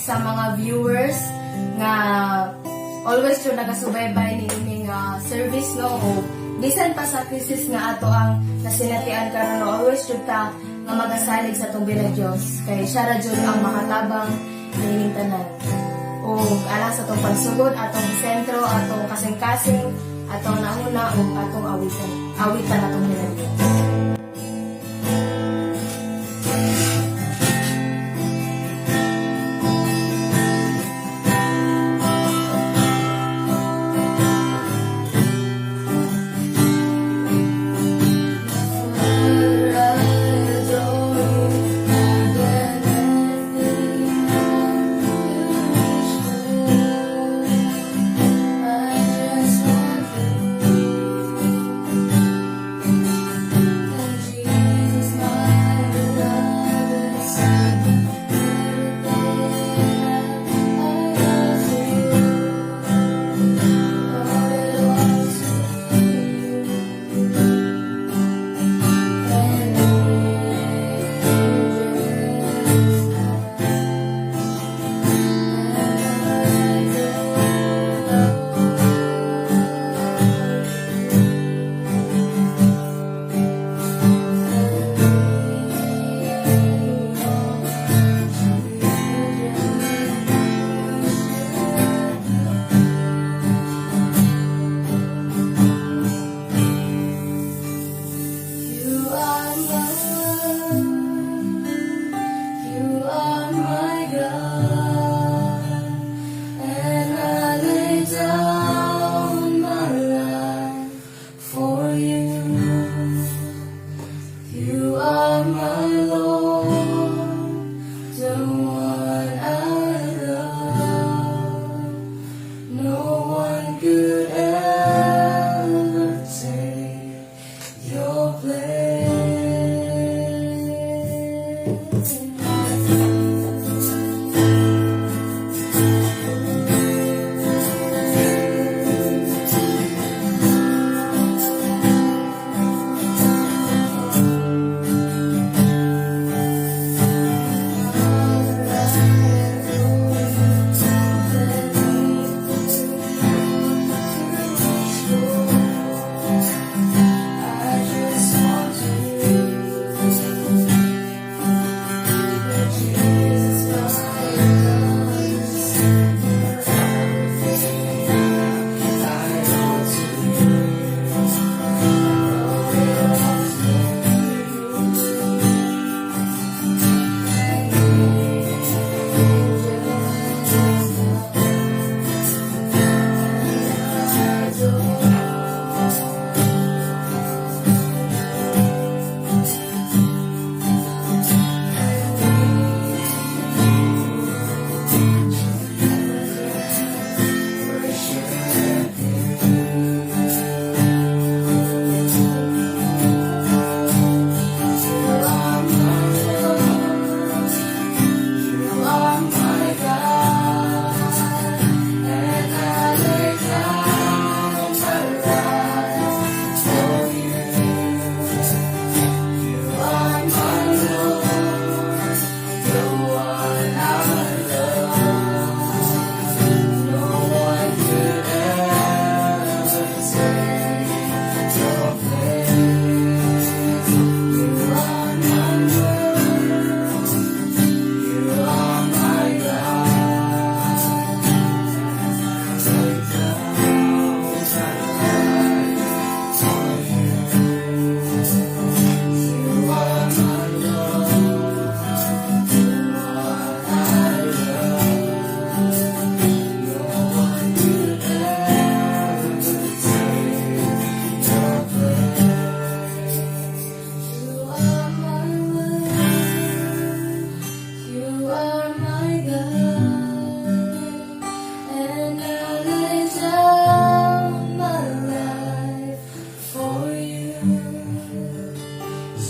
sa mga viewers nga always yung nagasubaybay ni ining service no o bisan pa sa thesis nga ato ang nasinatian karon no always jud ta nga magasalig sa tong bilang Dios kay siya ra jud ang makatabang nining tanan o ala sa tong pagsugod atong sentro atong kasing-kasing atong nauna o atong awitan atong bilang Dios.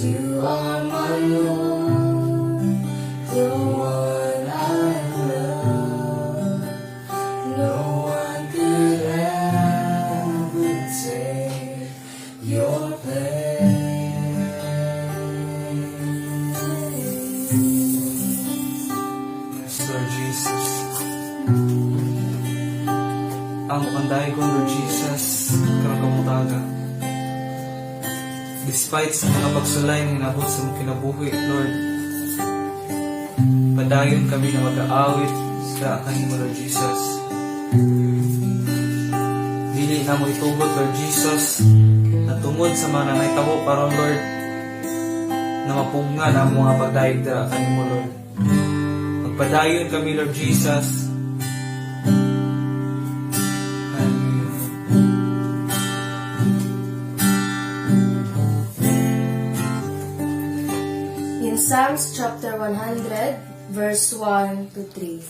You are my Lord, the one I love. No one could ever take your place. Yes, Lord Jesus. ang panday ko, Lord Jesus, karang kamutaga. Despite sa mga pagsulay na hinabot sa mga kinabuhi, Lord, padayon kami na mag-aawit sa kanimo, Lord Jesus. Dili na mo itugot, Lord Jesus, na tungod sa mga nangaytabo karon, Lord, na mapunga na ang mga pagdaig na kanimo, Lord. Magpadayon kami, Lord Jesus. Hallelujah. In Psalms chapter 100, verse 1 to 3.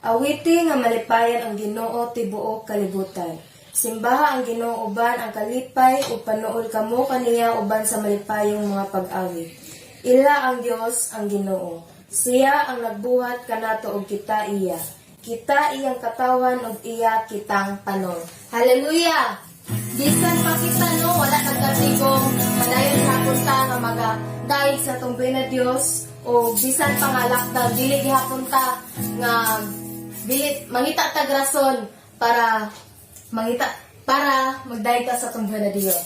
Awiti nga malipayan ang Ginoo tibuok kalibutan. Simbaha ang Ginoo uban ang kalipay ug panuol kamo kaniya uban sa malipayong mga pag-awit. Ila ang Dios ang Ginoo. Siya ang nagbuhat kanato og kita iya. Kita iyang katawan ug iya kitang panon. Hallelujah! Bisan pa kita no, wala nagkatigong madayon hapon ta nga magadaig sa tumboy na Dios o bisan pa nga lakdag dili gihapon ta nga bilit mangita tag rason para magdaig ta sa tumboy na Dios.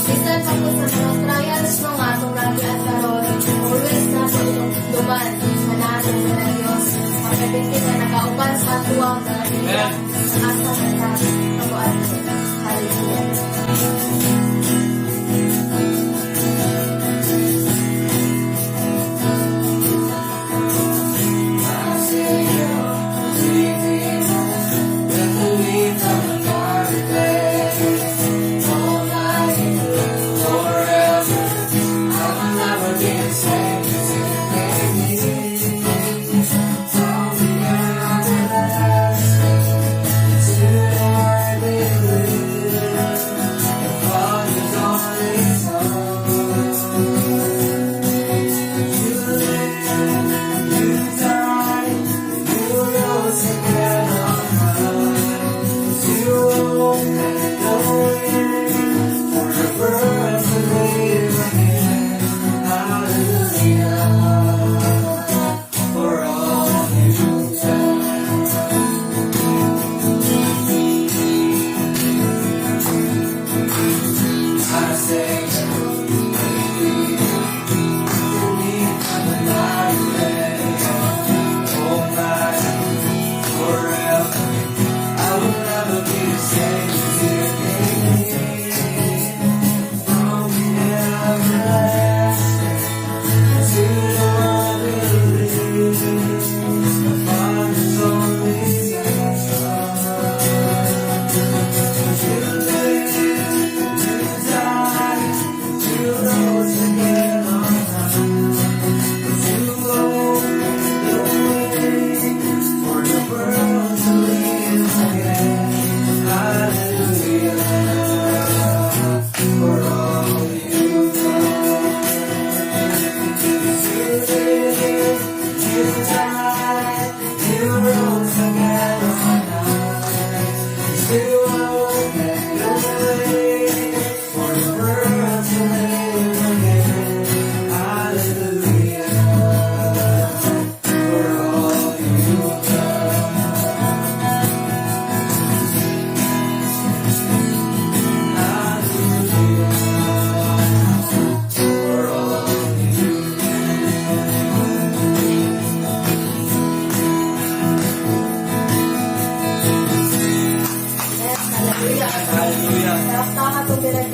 Bisan pa po sa mga trials no nga atong nagian karon, always na po itong duman na natin na Diyos. Magkabingkit na nakauban sa tuwang na nila sa asang na kabuan. Hallelujah.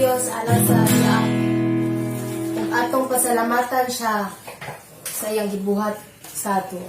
Diyos alang sa iya. Ug atong pasalamatan siya sa iyang gibuhat sa ato.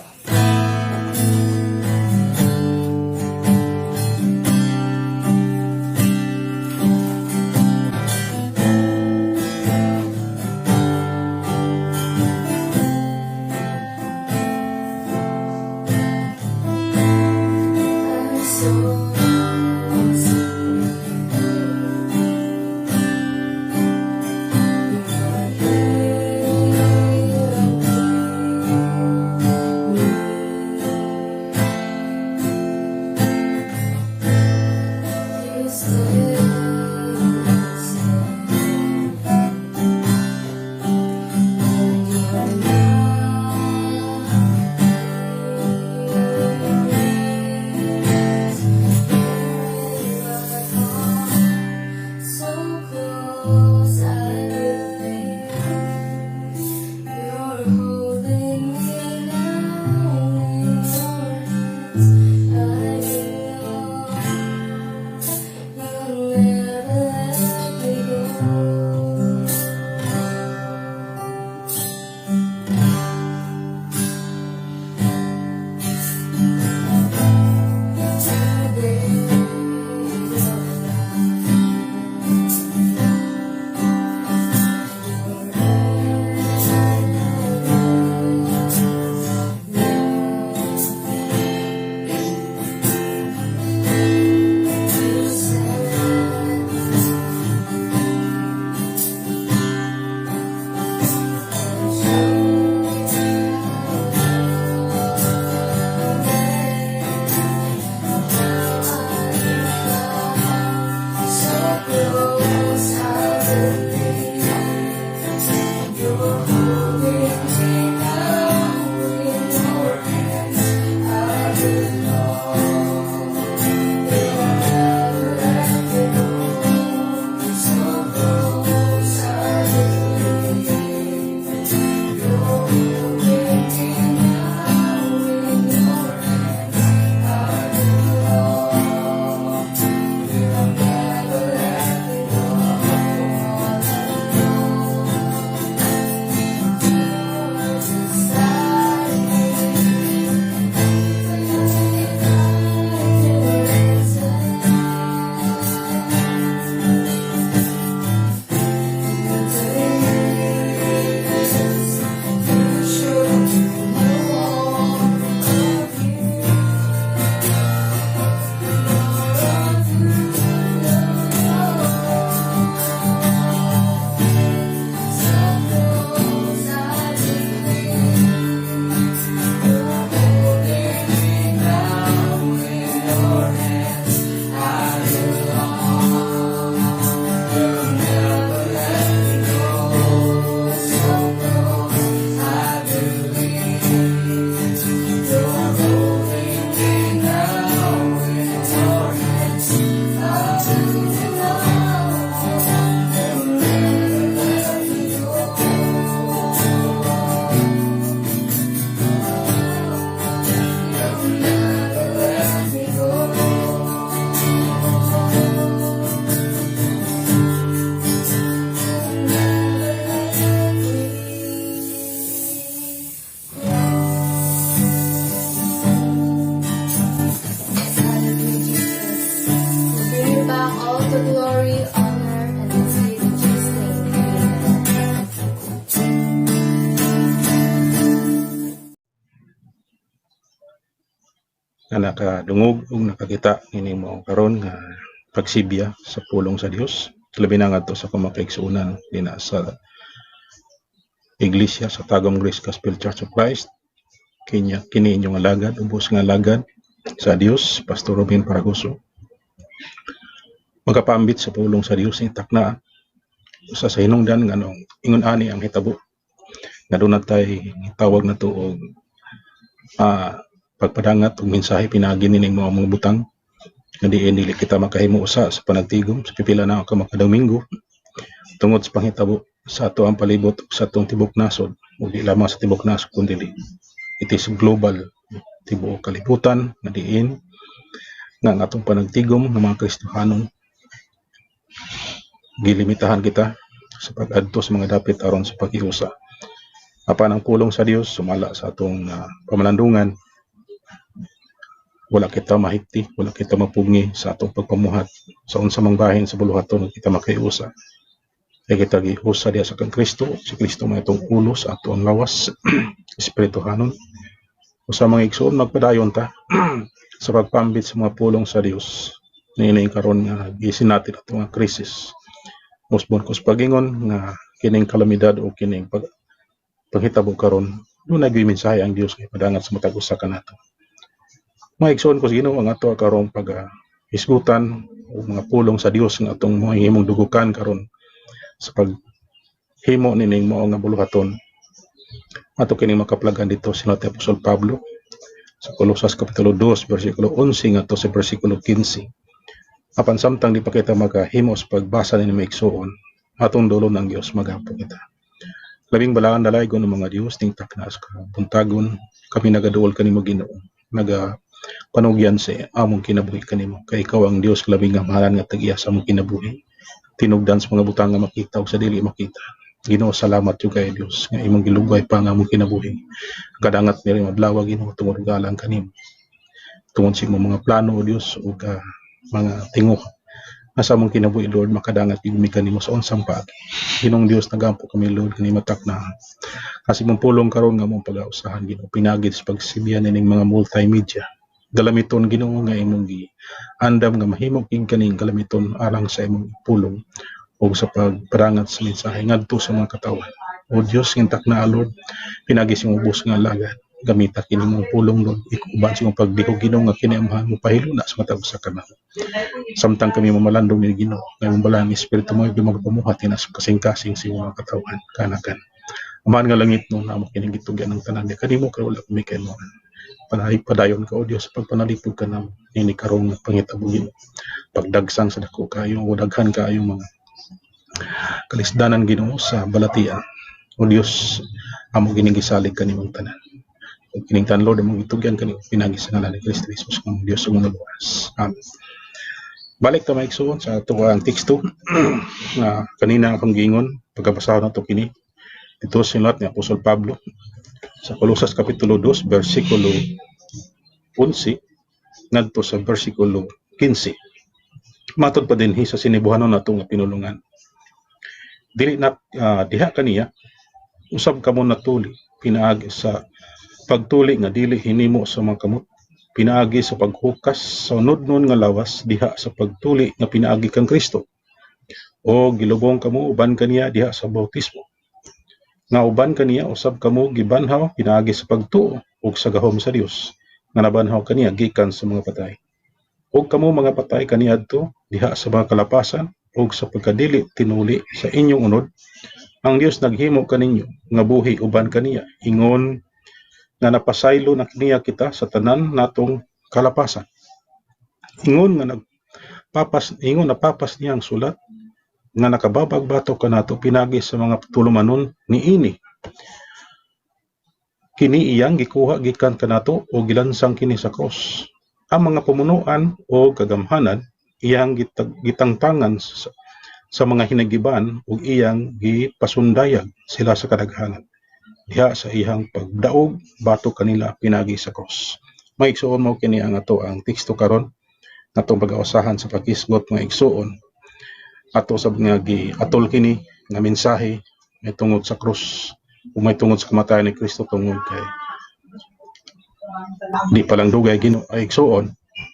the glory, honor, and praise in Jesus' name. Amen. Na nakadungog ug nakakita ini mo karon nga pagsibya sa pulong sa Dios labi na ngadto sa kamakaigsunan dina sa iglesia sa Tagum Grace Gospel Church of Christ kini inyong alagad ubos nga alagad sa Dios Pastor Robin Paragoso magkapaambit sa pulong sa Dios ni takna sa hinungdan nga anong ingon ani ang hitabo nga doon natay tawag na to og pagpadangat og mensahe pinagi nining mga butang nga dili kita makahimo usa sa panagtigom sa pipila na ka makadaminggo tungod sa panghitabo sa ato ang palibot sa atong tibok nasod o di lamang sa tibok nasod kundi it is global tibuok kalibutan nga diin nga ang atong panagtigom ng mga Kristohanon gilimitahan kita sa pag-adto sa mga dapit aron sa paghiusa apan ang pulong sa Dios sumala sa atong pamalandungan wala kita mahigti, wala kita mapugni sa atong pagpamuhat sa unsa mang bahin sa buluhaton kita makaiusa. Kaya kita giusa diya sa kang Kristo, si Kristo may itong ulo sa atong lawas, espirituhanon. Usa mga igsoon magpadayon ta sa pagpambit sa mga pulong sa Dios. Nining karon nga gisin natin ato nga krisis. Musbon kus pagingon nga kining kalamidad o kining paghitabo karon, doon nagmimensahe ang Dios kay padangat sa matag usa kanato. Mga igsoon ko sa Ginoo ang ato karong pag-isgutan o mga pulong sa Dios nga atong mahimong dugukan karon sa paghimo nining mao nga buluhaton. Ato kining makaplagan dito si Apostol Pablo sa Colosas kapitulo 2 bersikulo 11 ngadto sa bersikulo 15. Apan samtang di pa kita makahimo sa pagbasa ni mga igsoon, atong dulon ng Dios magapo kita. Labing balaan dalaygon ng mga Dios ning taknas ka buntagon kami nagaduol kanimo Ginoo. Panugyan sa among kinabuhi kanimo kay ikaw ang Dios labing nga mahalan nga tag-iya sa among kinabuhi tinugdan sa mga butang nga makita ug sa dili makita. Ginoo salamat jud kay Dios nga imong gilugay pa nga among kinabuhi kadangat diri madlawa Ginoo tungod galang kanimo tungod sa imong mga plano o Dios ug mga tingog asa among kinabuhi Lord makadangat gid mi kanimo sa unsang paagi. Ginong Dios nagampo kami Lord kanimo takna kasi mong pulong karon nga mong pag-ausahan Ginoo pinagid sa pagsibyan ning mga multimedia galamiton Ginoo nga imong andam nga mahimo king kaning galamiton alang sa imong pulong o sa pagparangat sa mensahe ngadto sa mga katawan. O Dios ngintak na Lord pinagi sa imong ubos nga alagad gamita kini mong pulong Lord ikuban sa imong pagdihog Ginoo nga kini amang mapahiluna sa matag sa kanato. Samtang kami mamalandong ni Ginoo nga imong balang espiritu mo magpamuhat ina sa kasing-kasing sa imong katawan kanakan. Aman nga langit no namo kining gitugyan ng tanan kanimo kay wala kami kay mo. Padayon ka o Dios pagpanalipod ka namo nini karong pangitabo Ginoo pagdagsang sa dako kayo o daghan kayo mga kalisdanan Ginoo sa balatian o Dios amo gining gisalig kanimong tanan ug kining tan Lord among itugyan kanimo pinagi sa ngalan ni Kristo Jesus ang Dios ug luwas. Amen. Balik ta maigsoon sa ato ang teksto nga kanina akong giingon pagkabasa nato kini ito sinulat ni Apostol Pablo sa Colosas kapitulo 2 bersikulo 11 ngadto sa bersikulo 15. Matod pa dinhi sa sinibuhanon nato nga pinulungan. Dili na diha kaniya usab kamo natuli pinaagi sa pagtuli nga dili hinimo sa mga kamot pinaagi sa paghukas sa nudnon nga lawas diha sa pagtuli nga pinaagi kang Kristo o gilubong kamo uban kaniya diha sa bautismo nga uban kaniya usab kamo gibanhaw pinaagi sa pagtuo ug sa gahom sa Dios nga nabanhaw kaniya gikan sa mga patay ug kamo mga patay kaniadto diha sa mga kalapasan ug sa pagkadili tinuli sa inyong unod ang Dios naghimo kaninyo nga buhi uban kaniya ingon nga napasaylo na kaniya kita sa tanan natong kalapasan ingon nga ingon napapas niya ang sulat nga nakababag batok kanato pinagi sa mga tulumanon niini kini iyang gikuha gikan kanato o gilansang kini sa cross ang mga pamunuan o kagamhanan iyang gitangtangan sa mga hinagiban ug iyang gipasundayag sila sa kadaghanan diha sa iyang pagdaog batok kanila pinagi sa cross. Maigsuon mo kini ang ato ang teksto karon natong pag-ausahan sa pag-isgot mga igsuon ato sab nga atol kini nga mensahe may tungod sa krus o may tungod sa kamatayon ni Kristo tungod kay di pa lang dugay Ginoo ay igsuon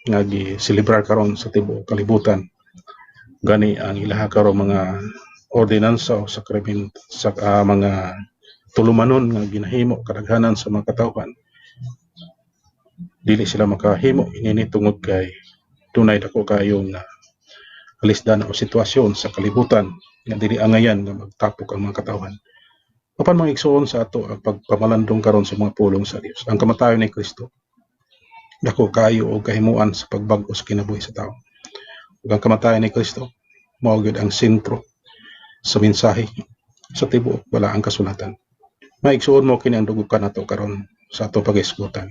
nga gi-celebrar karon sa tibuok kalibutan gani ang ilaha karon mga ordinansa o sakramento sa mga tulumanon nga ginahimo kadaghanan sa mga katawhan dili sila makahimo inini tungod kay tunay dako kayo nga alisdan o sitwasyon sa kalibutan nga dili angayan nga magtapok ang mga katawhan. Apan mga igsoon sa ato ang pagpamalandong karon sa mga pulong sa Dios. Ang kamatayon ni Kristo dako kayo og kahimuan sa pagbag-o sa kinabuhi sa tao. Ug ang kamatayon ni Kristo mao gyud ang sentro sa mensahe sa tibuok wala ang kasulatan. Maigsuon mo kini ang dugukan nato karon sa ato pag-isgutan.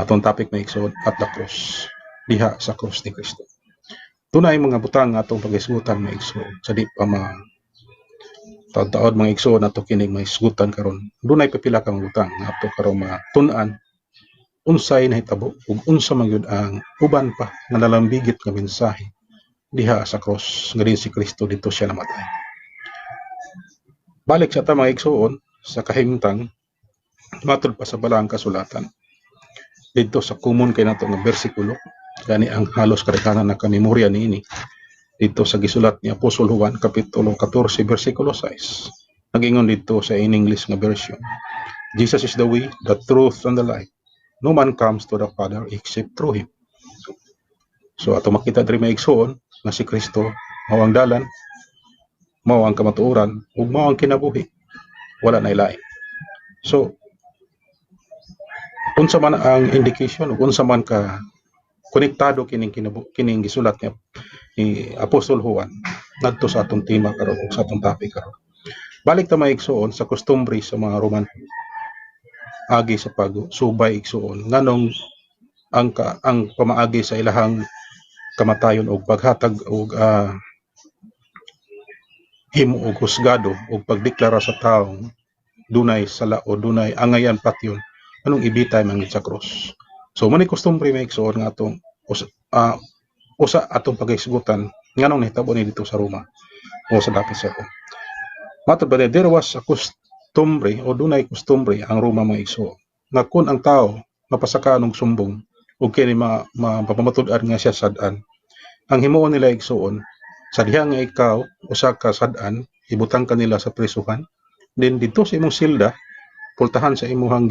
Atong topic na igsuon at the cross. Diha sa cross ni Kristo. Tunay mga butang atong pag-isgutan mga igsuon sa di pa taon mga igsuon ato kining mga isgutan karon. Dunay pipila ka mga butang nga ato karon matun-an unsay nahitabo ug unsa man gyud ang uban pa nga nalambigit nga mensahe diha sa cross nga si Kristo dito siya namatay. Balik sa ta mga igsuon sa kahimtang matod pa sa balaang kasulatan dito sa common kay nato nga bersikulo gani ang halos kadaghanan na kamemorya niini dito sa gisulat ni Apostol Juan kapitulo 14 bersikulo 6 nagingon dito sa in English nga version. Jesus is the way, the truth and the life. No man comes to the Father except through him. So ato makita diri maigsoon nga si Kristo mao ang dalan, mao ang kamatuoran ug mao ang kinabuhi. Wala na ilain. So unsa man ang indication ug unsa man ka konektado kining gisulat ni Apostol Juan ngadto sa atong tema karon ug sa atong topic karon. Balik ta maigsoon sa customary sa mga Roman agi sa pagsubay igsuon nganong ang pamaagi sa ilahang kamatayon og paghatag og himo og husgado og pagdeklara sa taong dunay sala o dunay angayan patyon anong ibitay man sa cross. So man customary may igsuon nga atong usa atong pag-isgutan nganong nahitabo ni dito sa Roma o sa dapit sa Roma. Matod ba there was a customary o dunay customary ang Roma mga igsuon nga kun ang tao mapasaka og sumbong ug kini mapamatud-an nga siya sad-an ang himuon nila igsuon sa diha nga ikaw usa ka sad-an ibutang kanila sa prisuhan then dito sa imong silda pultahan sa imong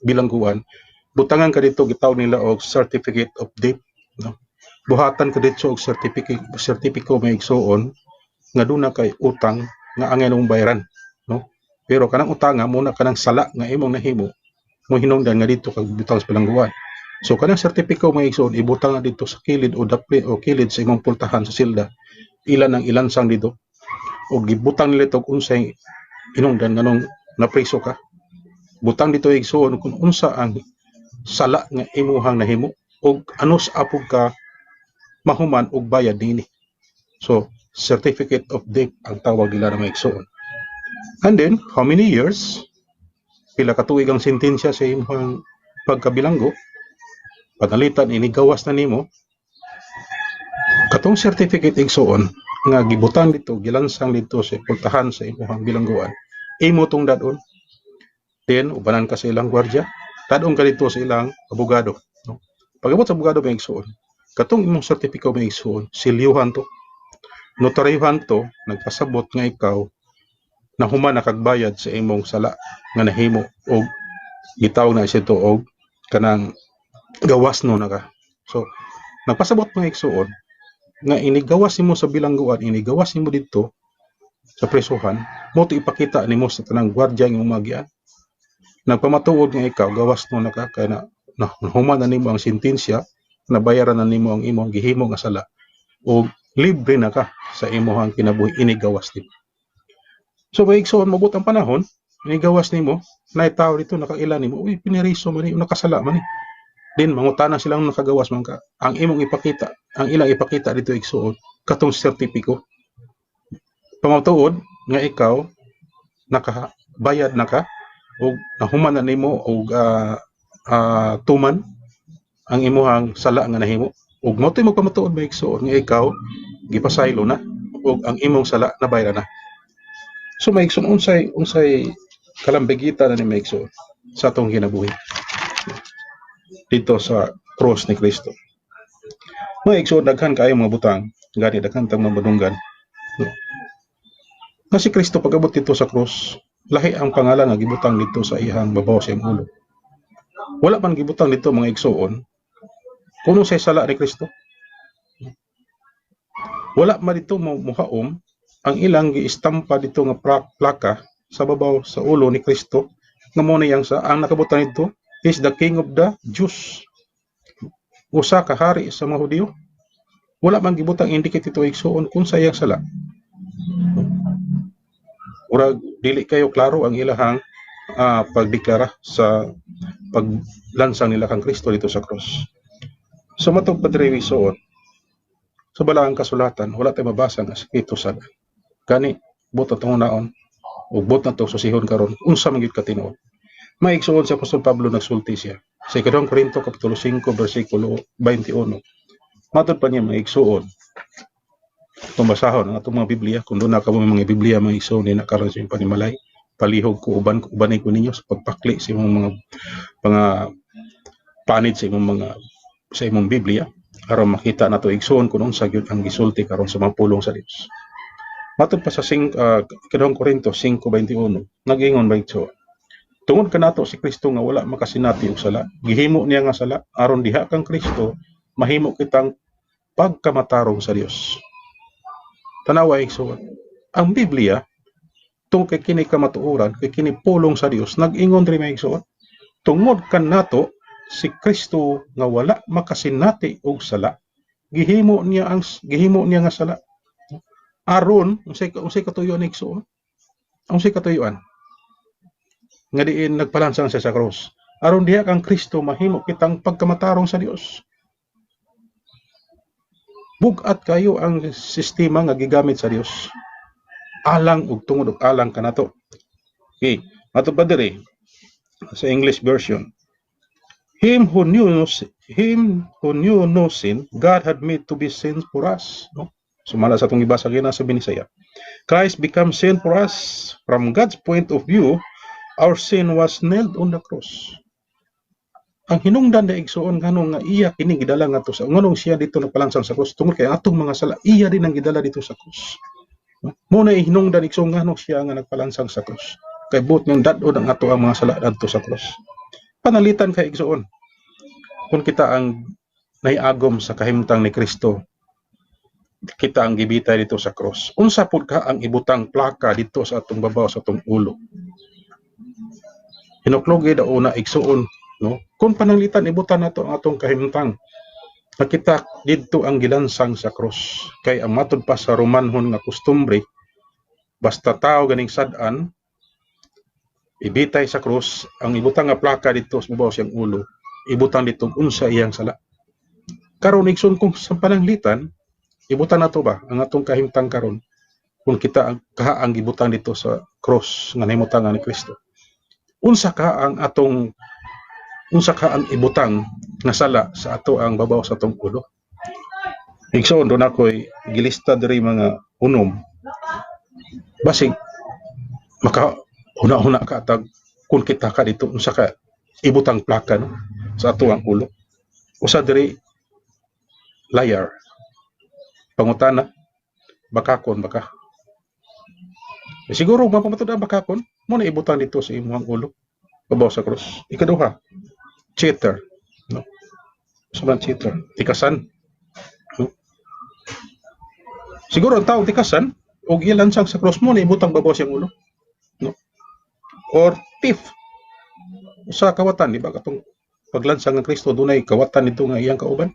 bilangguan butangan ka dito gitawag nila og certificate of debt no buhatan ka dito og certificate may igsuon nga duna kay utang nga angay mong bayaran no pero kanang utanga muna kanang sala nga imong nahimo mo hinungdan nga dito kag butang sa bilangguan. So kanang sertipiko may igsoon ibutang na dito sa kilid o dapli o kilid sa imong pultahan sa silda. Ilan ang ilansang dito o gibutang nila ito kung unsay hinungdan nganong napriso ka. Butang dito igsoon kung unsa ang sala nga imuhang nahimo og anos apog ka mahuman og bayad dinhi. So certificate of debt ang tawag nila na may igsoon. And then how many years pila ka tuig ang sentensya sa imong pagkabilanggo panalitan inigawas na nimo katong certificate igsoon nga gibutang dito gilansang dito sa pultahan sa imong bilangguan imo tong dadon then ubanan ka sa ilang gwardiya dadon ka dito sa ilang abogado no? Pag-abot sa abogado may igsoon katong imong sertipiko may igsoon silyuhan to notaryuhan to nagpasabot nga ikaw na human nakagbayad sa imong sala nga nahimo og gitawag na siya to og kanang gawas no naka. So nagpasabot mga igsuon nga inigawas nimo sa bilangguan inigawas nimo dito sa presuhan mo to ipakita nimo sa tanang gwardiya nga umagian nagpamatuod nga ikaw gawas no naka kay na human na nimo ang sentensya nabayaran na nimo ang imong gihimo nga sala og libre na ka sa imong kinabuhi inigawas nimo. So maigsoon mabot ang panahon inigawas nimo na tawo dito nakailan nimo uy piniriso man ni nakasala man ni din mangutana silang nakagawas man ka ang imong ipakita ang ilang ipakita dito igsuon katong sertipiko pamatuod nga ikaw nakabayad na ka og nahuman na nimo og tuman ang imong sala nga nahimo ug mo tay magpamatuod ba igsuon nga ikaw gipasaylo na ug ang imong sala nabayra na. So maigsoon unsay kalambigita na ni maigsoon sa atong kinabuhi dito sa cross ni Kristo. Maigsoon daghan kaayo mga butang, gani daghan tang mabadunggan. Nga si Kristo pag-abot dito sa cross, lahi ang pangalan nga gibutang dito sa iyang babaw sa iyang ulo. Wala man gibutang dito mga igsoon kuno sa sala ni Kristo. Wala man dito muhaom ang ilang giistampa dito nga plaka sa babaw sa ulo ni Kristo nga mo niyang sa ang nakabutang dito is the King of the Jews. Usa ka hari sa mga Hudiyo. Wala man gibutang indicate ito igsoon kung sa iyang sala. Ura dili kayo klaro ang ilahang pagdeklara sa paglansang nila kang Kristo dito sa cross. So matong padre igsoon sa balaang kasulatan wala tay mabasa nga sakito sa kani buot atong naon ug buot na to susihon karon unsa man gyud ka tinuod. Maigsoon sa Apostol Pablo nagsulti siya sa 2 Korinto kapitulo 5 bersikulo 21. Matod pa niya maigsoon itong basahon ang atong mga Biblia kung doon na ka mga Biblia maigsoon din na karon sa inyong panimalay palihog ko ubanay ko ninyo sa pagpakli sa imong mga panid sa imong Biblia aron makita nato igsoon kung unsa gyud ang gisulti karon sa mga pulong sa Dios. Matod pa sa 2 Korinto 5:21 nag-ingon ba ito? Tungod kanato si Kristo nga wala makasinati og sala, gihimo niya nga sala aron diha kang Kristo mahimo kitang pagkamatarong sa Dios. Tanawa igsoon. Ang Biblia tungod kay kini kamatuoran, kay kini pulong sa Dios, nag-ingon diri maigsoon. Tungod kanato si Kristo nga wala makasinati og sala, gihimo niya nga sala. Aron unsay katuyoan igsoon? Unsay katuyuan? Nga diin nagpalansang siya sa cross. Aron diha kang Kristo mahimo kitang pagkamatarong sa Dios. Bugat kayo ang sistema nga gigamit sa Dios. Alang ug tungod og alang kanato. Okay, ato pa diri sa English version. Him who knew no sin, God had made to be sin for us. No? Sumala sa itong ibasa kina sa Binisaya. Christ became sin for us. From God's point of view, our sin was nailed on the cross. Ang hinungdan na igsoon nganong nga iya kini gidala ngadto sa nganong siya dito nagpalansang sa cross tungod kay atong mga sala iya din ang gidala dito sa cross. Mo na hinungdan igsoon nganong siya nga nagpalansang sa cross. Kay buot ng dadod ang ato ang mga sala dito sa cross. Panalitan kay igsoon. Kung kita ang naiagom sa kahimtang ni Kristo, kita ang gibitay dito sa cross. Unsa pud ka ang ibutang plaka dito sa atong babaw sa atong ulo? Hinuklogi daw una igsuon, no? Kung pananglitan ibutan nato ang atong kahimtang. Nakita didto ang gilansang sa cross. Kay ang matod pa sa Romanhon nga kustumbre, basta tao ganing sad-an ibitay sa cross, ang ibutang nga plaka dito sa babaw siyang ulo, ibutang dito unsa iyang sala. Karon igsoon kung sa pananglitan, ibutan nato ba ang atong kahimtang karon kung kita ang kaha ang gibutang dito sa cross nga nahimutangan ni Kristo. Unsa ka ang ibutang nga sala sa ato ang babaw sa atong ulo? Igsoon doon ako'y gilista diri mga unom. Basig maka huna-huna ka tag kung kita ka dito unsa ka ibutang plaka no, sa ato ang ulo. Usa diri liar. Pangutana bakakon baka. Siguro mapamatud ang bakakon mo na ibutang dito sa imong ulo babaw sa cross. Ikaduha, cheater, no? Sobrang cheater, tikasan. No? Siguro ang tao tikasan og ilansang sa cross mo na ibutang babaw sa ulo. No? Or thief. Sa kawatan, di ba katong paglansang ng Kristo dunay kawatan nito nga iyang kauban.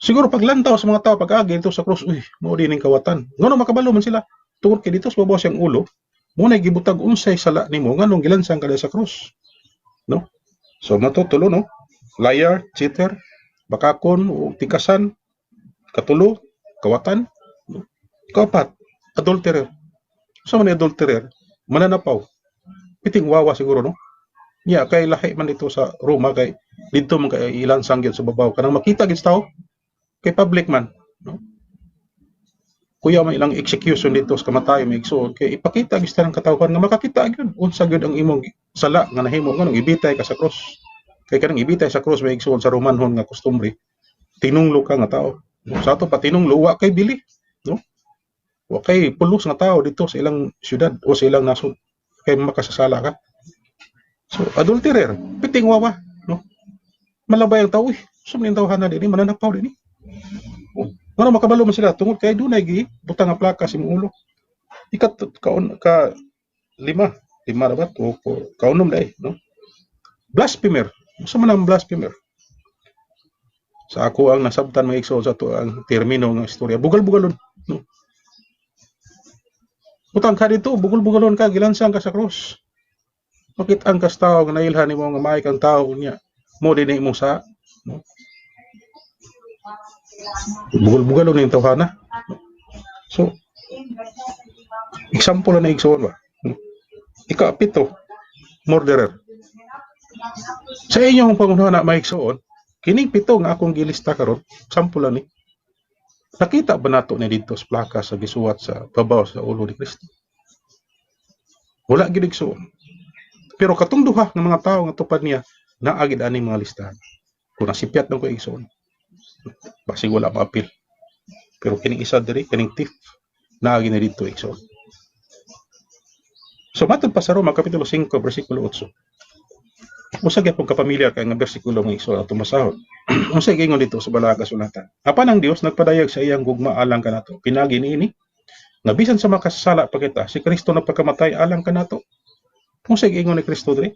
Siguro paglantaw sa mga tao pag-agi dito sa cross, uy, mao din ning kawatan. Ngano makabalo man sila? Tungod kay dito sa babaw siyang ulo, mo na gibutag unsay sala nimo nganong gilansang kada sa cross. No? So matutulo no? Liar, cheater, bakakon, o tikasan, katulo, kawatan, no? Kaupat, adulterer. Sa man adulterer, mananapaw. Piting wawa siguro no? Ya kay lahi man dito sa Roma kay dito man kay ilansang gyud sa babaw kanang makita gid tao kay public man, no? kuya may ilang execution dito sa kamatayon may igsoon kay ipakita gyud ng katawhan nga makakita gyud unsa gyud ang imong sala nga nahimo nganong ibitay ka sa cross. Kay kanang ibitay sa cross may igsoon sa Romanhon nga kustumbre tinunglo ka nga tao. Sa ato pa tinunglo wa kay bili, no? Wa kay pulos nga tao dito sa ilang syudad o sa ilang nasod kay makasasala ka. So adulterer, piting wawa, no? Malabay ang tao, sumnin tawhan na dinhi mananapaw dinhi. Ano makabalo man sila tungod kay dunay gi butang nga plaka sa imong ulo. Ka lima na ba to kaunom dai, no? Blasphemer. Unsa man ang blasphemer? Sa ako ang nasabtan mga igsoon sa to ang termino ng istorya. Bugal-bugalon, no? Butang ka dito, bugol-bugalon ka, gilansang ka sa cross. Bakit ang tao nga nailhan nimo nga maay kang tao niya? Mo dinhi mo sa, no? Bugol-bugalon ning tawhana. So, example na igsoon ba? Ika-7, murderer. Sa inyong pangunahan na maigsoon, kining 7 nga akong gilista karon, sample ni. Nakita ba nato ni dito sa plaka sa gisuwat sa babaw sa ulo ni Kristo? Wala gid igsoon. Pero katong duha ng mga tao nga tupad niya naagid ani mga listahan. Kung nasipyat ng ko igsoon, basig wala maapil. Pero kining isa diri, kining thief, naagi na dito igsoon. So matod pa sa Roma kapitulo 5 bersikulo 8. Usa gyapon ka pamilyar kay nga bersikulo nga igsoon atong masahod. Unsa gingon dito sa balaang kasulatan? Apan ang Dios nagpadayag sa iyang gugma alang kanato. Pinagi niini nga bisan sa makasala pa kita, si Kristo nagpakamatay alang kanato. Unsa gingon ni Kristo diri?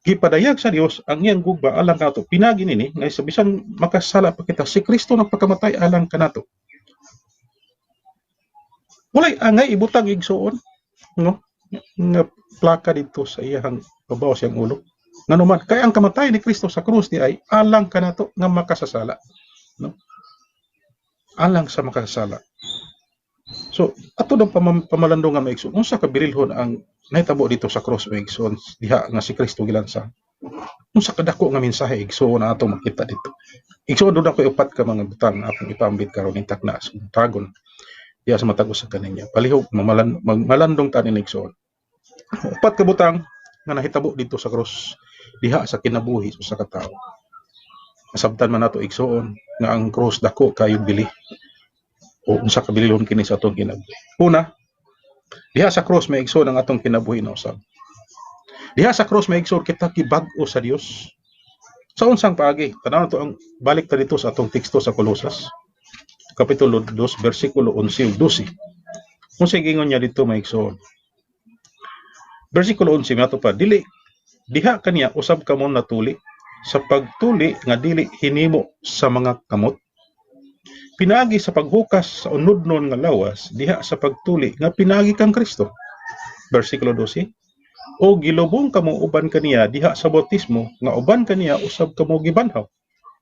Gipadayag sa Dios ang iyang gugma alang kanato. Pinagi niini nga sa bisan makasala pa kita, si Kristo nagpakamatay alang kanato. Walay angay ibutang igsoon, no? Nga plaka dito sa iyang babaw siyang ulo. Nganuman kay ang kamatay ni Kristo sa krus di ay alang kanato nga makasasala, no? Alang sa makasasala. So ato dang pamalandong nga maigsoon unsa ka birilhon ang nahitabo dito sa krus maigsoon diha nga si Kristo gilansang. Unsa kadako nga mensahe igsoon na ato makita dito. Igsoon do ko upat ka mga butang akong ipambit karon intak na sa tagon diha sa matag usa kaninya. Palihog malandong tanin igsoon. Upat ka butang nga nahitabo dito sa cross diha sa kinabuhi sa ka tawo. Masabtan man nato igsoon nga ang cross dako kayo bili. O unsa ka bilihon kini sa atong kinabuhi. Una, diha sa cross may igsoon ang atong kinabuhi na usab. Diha sa cross may igsoon kita kibag-o sa Dios. Sa unsang paagi, tanaw nato ang balik ta dito sa atong teksto sa Kolosas kapitulo 2 bersikulo 11 ug 12. Unsa gingon niya dito may igsoon? Bersikulo 11 mato pa diha kaniya usab kamo natuli sa pagtuli nga dili hinimo sa mga kamot. Pinagi sa paghukas sa unodnon nga lawas diha sa pagtuli nga pinagi kang Kristo. Bersikulo 12. O gilubong kamo uban kaniya diha sa bautismo nga uban kaniya usab kamo gibanhaw.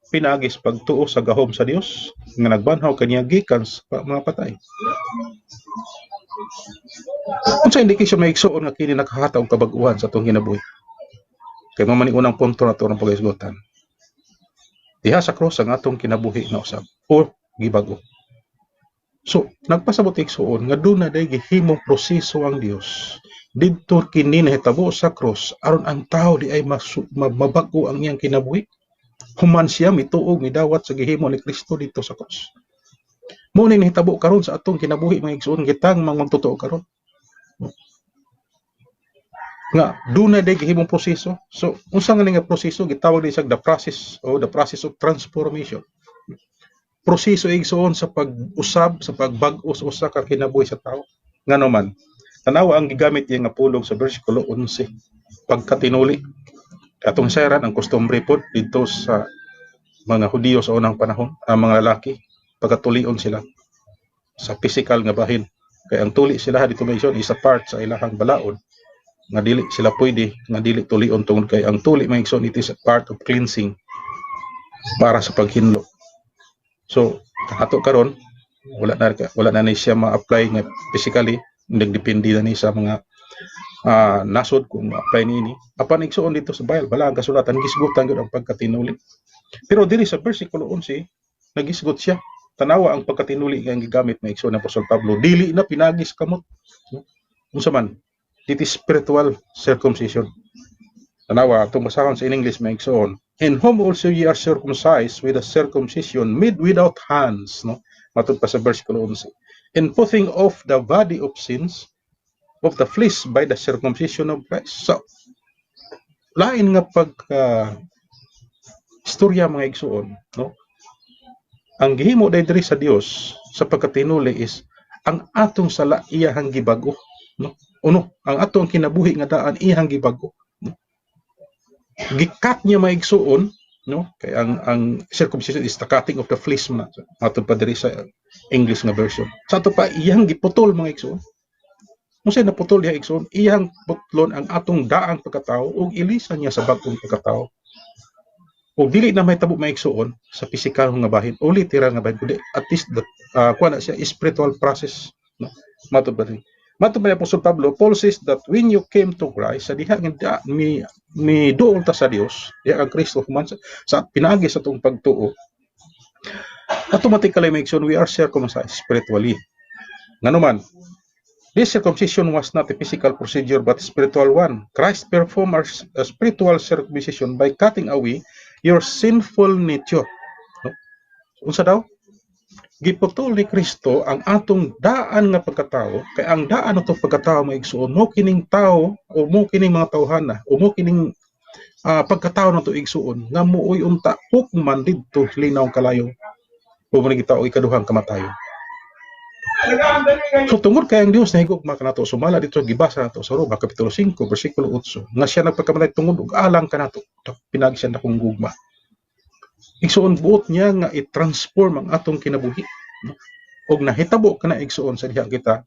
Pinagi sa pagtuo sa gahom sa Dios nga nagbanhaw kaniya gikan sa mga patay. Unsa indikasyon may igsoon nga kini nakahataw og kabag-uhan sa atong kinabuhi? Kay mao man unang punto nato ng pag-isgotan. Diha sa cross ang atong kinabuhi na usab o gibag-o. So, nagpasabot igsoon nga dunay day gihimong proseso ang Dios didto kini nahitabo sa cross aron ang tao di ay mabag-o ang iyang kinabuhi. Human siya mituog midawat sa gihimo ni Kristo dito sa cross. Mo ni nahitabo karon sa atong kinabuhi mga igsoon gitang magtotoo karon. Nga dunay day gihimong proseso. So unsa nga nga proseso gitawag ni the process of transformation. Proseso igsoon sa pag-usab sa pagbag-o sa usa ka kinabuhi sa tawo. Ngano man tanawa ang gigamit niya nga pulong sa bersikulo 11 pagkatinuli. Atong sayaran ang kustombre pod dito sa mga Hudiyo sa unang panahon, ang mga lalaki pagkatulion sila sa physical nga bahin. Kaya ang tuli sila dito may is a part sa ilahang balaod nga dili sila pwede nga dili tulion tungod kay ang tuli may igsoon it is a part of cleansing para sa paghinlo. So ato karon wala na ni siya ma-apply nga physically, nagdepende na ni sa mga nasod kung ma-apply niini. Apan igsoon dito sa Bible bala ang kasulatan gisgutan gyud ang pagkatinuli. Pero diri sa bersikulo 11 nagisgot siya tanawa ang pagkatinuli nga gigamit na igsoon ng Apostol Pablo, dili na pinagi sa kamot. No? Unsa man, it is spiritual circumcision. Tanawa, itong basahon sa English may igsoon, in whom also ye are circumcised with a circumcision made without hands. No? Matod pa sa versikulo 11. In putting off the body of sins of the flesh by the circumcision of Christ. So, lain nga istorya mga igsoon, no? Ang gihimo diri sa Dios sa pagkatinuli is ang atong sala iyahang gibago, no? Uno, ang atong kinabuhi nga daan iyahang gibago, no? Gikat niya mga igsoon, no? Kay ang circumcision is the cutting of the flesh man. Ato pa diri sa English nga version. Sa ato pa iyang giputol mga igsoon. Kung siya naputol diha igsoon, iyang putlon ang atong daang pagkatao ug ilisan niya sa bag-ong pagkatao. O dili na may tabo maigsuon sa physical nga bahin o literal nga bahin, kundi at least kuha na siya spiritual process, no? Matod ba ni Apostol Pablo, Paul says that when you came to Christ, sa diha nga mi duol ta sa Dios, diha ang Kristo human sa pinagi sa tong pagtuo, automatically maigsuon we are circumcised spiritually. Nganuman, this circumcision was not a physical procedure but a spiritual one. Christ performed a spiritual circumcision by cutting away your sinful nature. No? Unsa daw? Giputol ni Kristo ang atong daan nga pagkatao, kay ang daan atong pagkatao maigsuon mo kining tao o mo kining mga tawhana o mo kining pagkatao nato igsuon nga muuy unta hukman didto linaw kalayo o mo gitao ikaduhang kamatayon. So tungod kay ang Dios nahigugma kanato, sumala dito gibasa nato sa Roma kapitulo 5 bersikulo 8 nga siya nagpakamatay tungod og alang kanato, pinagi siya na kung gugma. Igsuon buot niya nga i-transform ang atong kinabuhi, no? Og nahitabo kana igsuon sa diha kita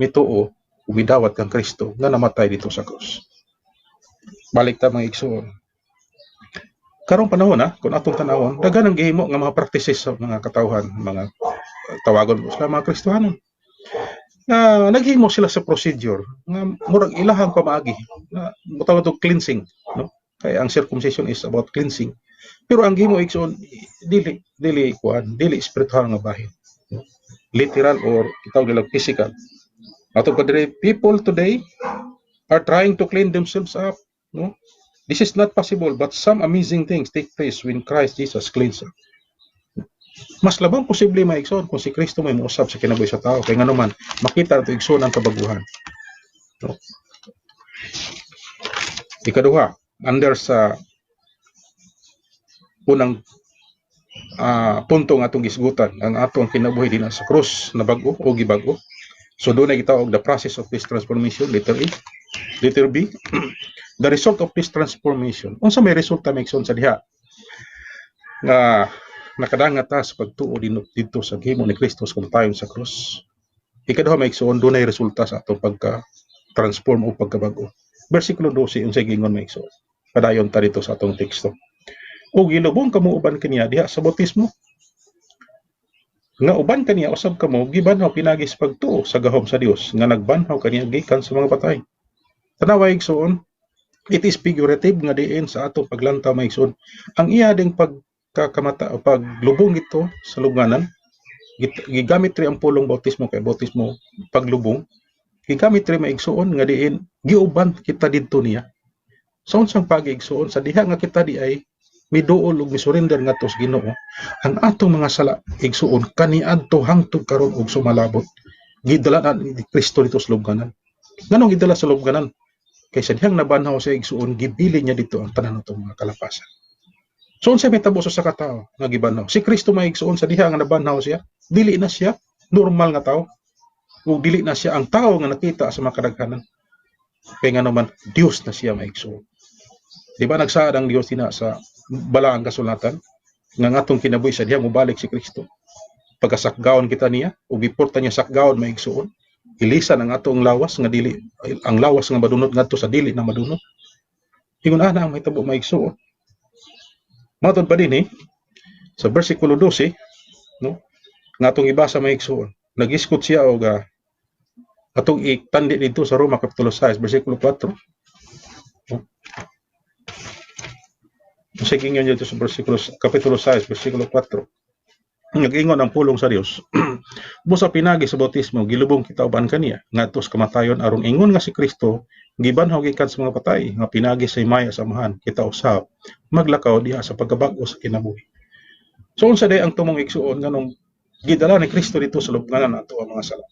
mituo ug midawat kang Kristo nga namatay dito sa krus. Balik ta mga igsuon. Karong panahon kung atong tanawon, daghan ang gihimo nga mga practices sa mga katawhan, mga tawagon mo sila mga Kristohanon. Naghimo sila sa procedure nga murag ilahang pamaagi na mutawag og cleansing, no? Kaya ang circumcision is about cleansing. Pero ang gihimo igsoon dili spiritual nga bahin, no? Literal or itawag nila physical. Ato pa diri, people today are trying to clean themselves up, no? This is not possible, but some amazing things take place when Christ Jesus cleans us. Mas labang posible maigsoon kung si Kristo may muusab sa kinabuhi sa tao. Kaya nga naman, makita nato igsoon ang kabaguhan. No? Ikaduha, under sa unang punto nga atong gisgutan, ang atong kinabuhi din sa krus na bag-o o gibago. So doon ay gitawag the process of this transformation, letter A. Letter B, the result of this transformation. Unsa may resulta maigsoon sa diha nga nakadangat ta sa pagtuo dito sa gihimo ni Kristo sa kamatayon sa krus. Ikaduha maigsoon dunay resulta sa atong pagka-transform o pagkabago. Bersikulo 12 unsay gingon maigsoon. Padayon ta dito sa atong teksto. O gilubong kamo uban kaniya diha sa bautismo. Nga uban kaniya usab kamo gibanhaw pinagi sa pagtuo sa gahom sa Dios nga nagbanhaw kaniya gikan sa mga patay. Tanawa igsoon, it is figurative nga diin sa atong paglantaw maigsoon. Ang iya ding paglubong ito sa lubnganan, gigamit ri ang pulong bautismo kay bautismo paglubong, gigamit ri maigsoon nga diin giuban kita didto niya. Sa unsang pag-igsoon sa diha nga kita di ay miduol ug misurrender ngadto sa Ginoo, ang atong mga sala igsuon kaniadto hangtod karon og sumalabot gidala ni Kristo dito sa lubnganan. Nganong gidala sa lubnganan? Kay sa dihang nabanhaw sa igsuon gibili niya dito ang tanan natong mga kalapasan. So unsay mahitabo sa katao nga gibanhaw? Si Kristo maigsuon sa diha nga nabanhaw siya, dili na siya normal nga tao. Ug dili na siya ang tao nga nakita sa mga kadaghanan. Kay nga naman Dios na siya maigsuon. Di ba nagsaad ang Dios tina sa balaang kasulatan nga ngatong kinabuhi sa diha mobalik si Kristo. Pagkasakgaon kita niya ug giporta niya sakgaon maigsuon. Ilisan ang atong lawas nga dili ang lawas nga madunot ngadto sa dili na madunot. Ingon ana ang mahitabo maigsuon. Matod pa din sa bersikulo 12, no? Nga atong ibasa maigsuon. Nag-iskot siya og atong itandi dito sa Roma kapitulo 6 bersikulo 4. No? Sige nga dito sa kapitulo 6 bersikulo 4. nag-ingon ang pulong sa Dios. Busa pinagi sa bautismo gilubong kita uban kaniya ngadto sa kamatayon aron ingon nga si Kristo gibanhaw gikan sa mga patay nga pinagi sa himaya samahan kita usab maglakaw diha sa pagkabag-o sa kinabuhi. So unsa day ang tumong igsuon nganong gidala ni Kristo dito sa lubnganan nato ang mga sala.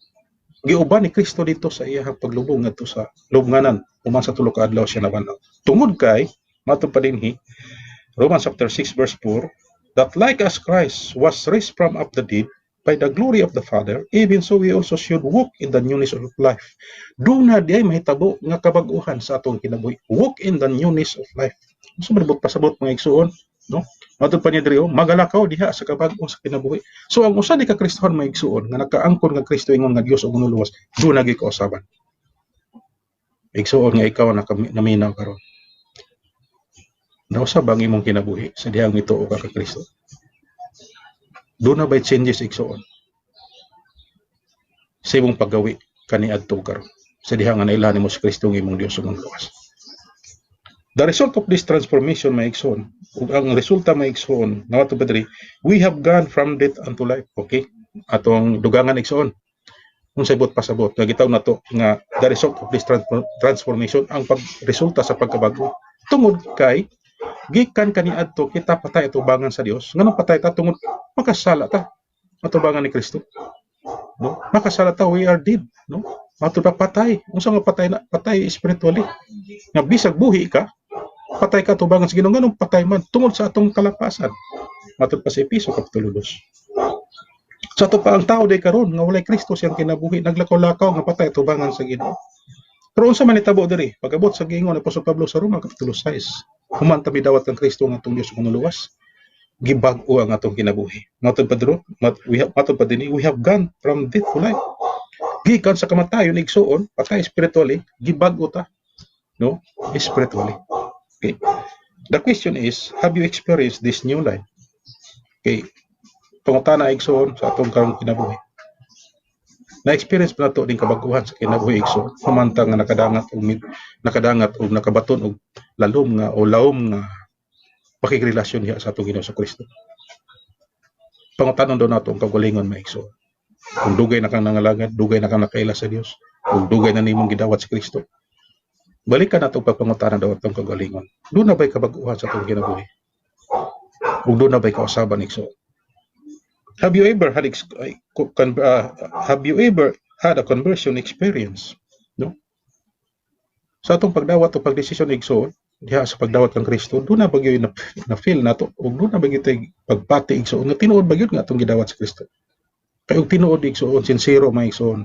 Giuban ni Kristo dito sa iyang paglubong ngadto sa lubnganan human sa tulo ka adlaw siya nabanhaw. Tungod kay matod pa dinhi Romans chapter 6 verse 4 that like as Christ was raised from up the dead by the glory of the Father, even so we also should walk in the newness of life. Doon na di ay mahitabo nga kabag-uhan sa atong kinabuhi. Walk in the newness of life. So malibot pasabot mga igsuon, no? Matod pa niya diri magalakaw diha sa kabag-o sa kinabuhi. So ang usa ni ka Kristohan mga igsuon nga nakaangkon nga Kristo ingon nga Dios og manuluwas, doon na gyud kausaban. Igsuon nga ikaw naminaw karon. Nausa bang imong kinabuhi sa dihang mituo ka Kristo? Doon na ba'y changes igsuon? Sa imong paggawi kaniadto karon. Sa dihang nga nailahan nimo si Kristo ang imong Dios ug luwas. The result of this transformation may igsuon, ug ang resulta may igsuon, nawato padri, we have gone from death unto life. Okay? Atong dugangan igsuon. Unsay bot pasabot nga gitaw nato nga the result of this transformation ang pagresulta sa pagkabago. Tungod kay gikan kaniadto kita patay atubangan sa Dios nganong patay ta tungod makasala ta atubangan ni Kristo, no? Makasala ta, we are dead, no? Matud pa patay unsa nga patay na patay spiritually nga bisag buhi ka patay ka atubangan sa Ginoo nganong patay man tungod sa atong kalapasan matud pa sa Epeso kapitulo 2. Sa ato pa ang tao day karon nga walay Kristo siyang kinabuhi naglakaw-lakaw nga patay atubangan sa Ginoo. Pero unsa man itabo diri pag-abot sa giingon ni Apostol Pablo sa Roma kapitulo 6 human ta midawat ang Kristo nga atong Dios ug luwas gibag-o ang atong kinabuhi. Matod pa diro, matod pa dinhi we have gone from death to life. Gikan sa kamatayon igsuon, patay spiritually, gibag-o ta, no? Spiritually. Okay. The question is, have you experienced this new life? Okay. Pangutana igsuon sa atong karong kinabuhi. Na-experience pa nato din kabaguhan sa kinabuhi igsuon, samantang nga nakadangat og nakabaton og lalom nga o laom nga pakigrelasyon diha sa atong Ginoo sa Kristo. Pangutanon daw nato ang kagalingon maigsuon. Kung dugay na kang nangalangad, dugay na kang nakaila sa Dios, kung dugay na nimong gidawat sa Kristo. Balikan nato pagpangutanan daw atong kagalingon. Doon na ba'y kabaguhan sa atong kinabuhi? Ug doon na ba'y kausaban igsuon? Have you ever had a conversion experience? No? Sa atong pagdawat o pagdesisyon igsuon diha sa pagdawat kang Kristo, doon na bagyo na feel nato ug doon na bagyo tay pagpati igsuon nga tinuod bagyo nga atong gidawat sa Kristo. Kay ug tinuod igsuon sincero may igsuon.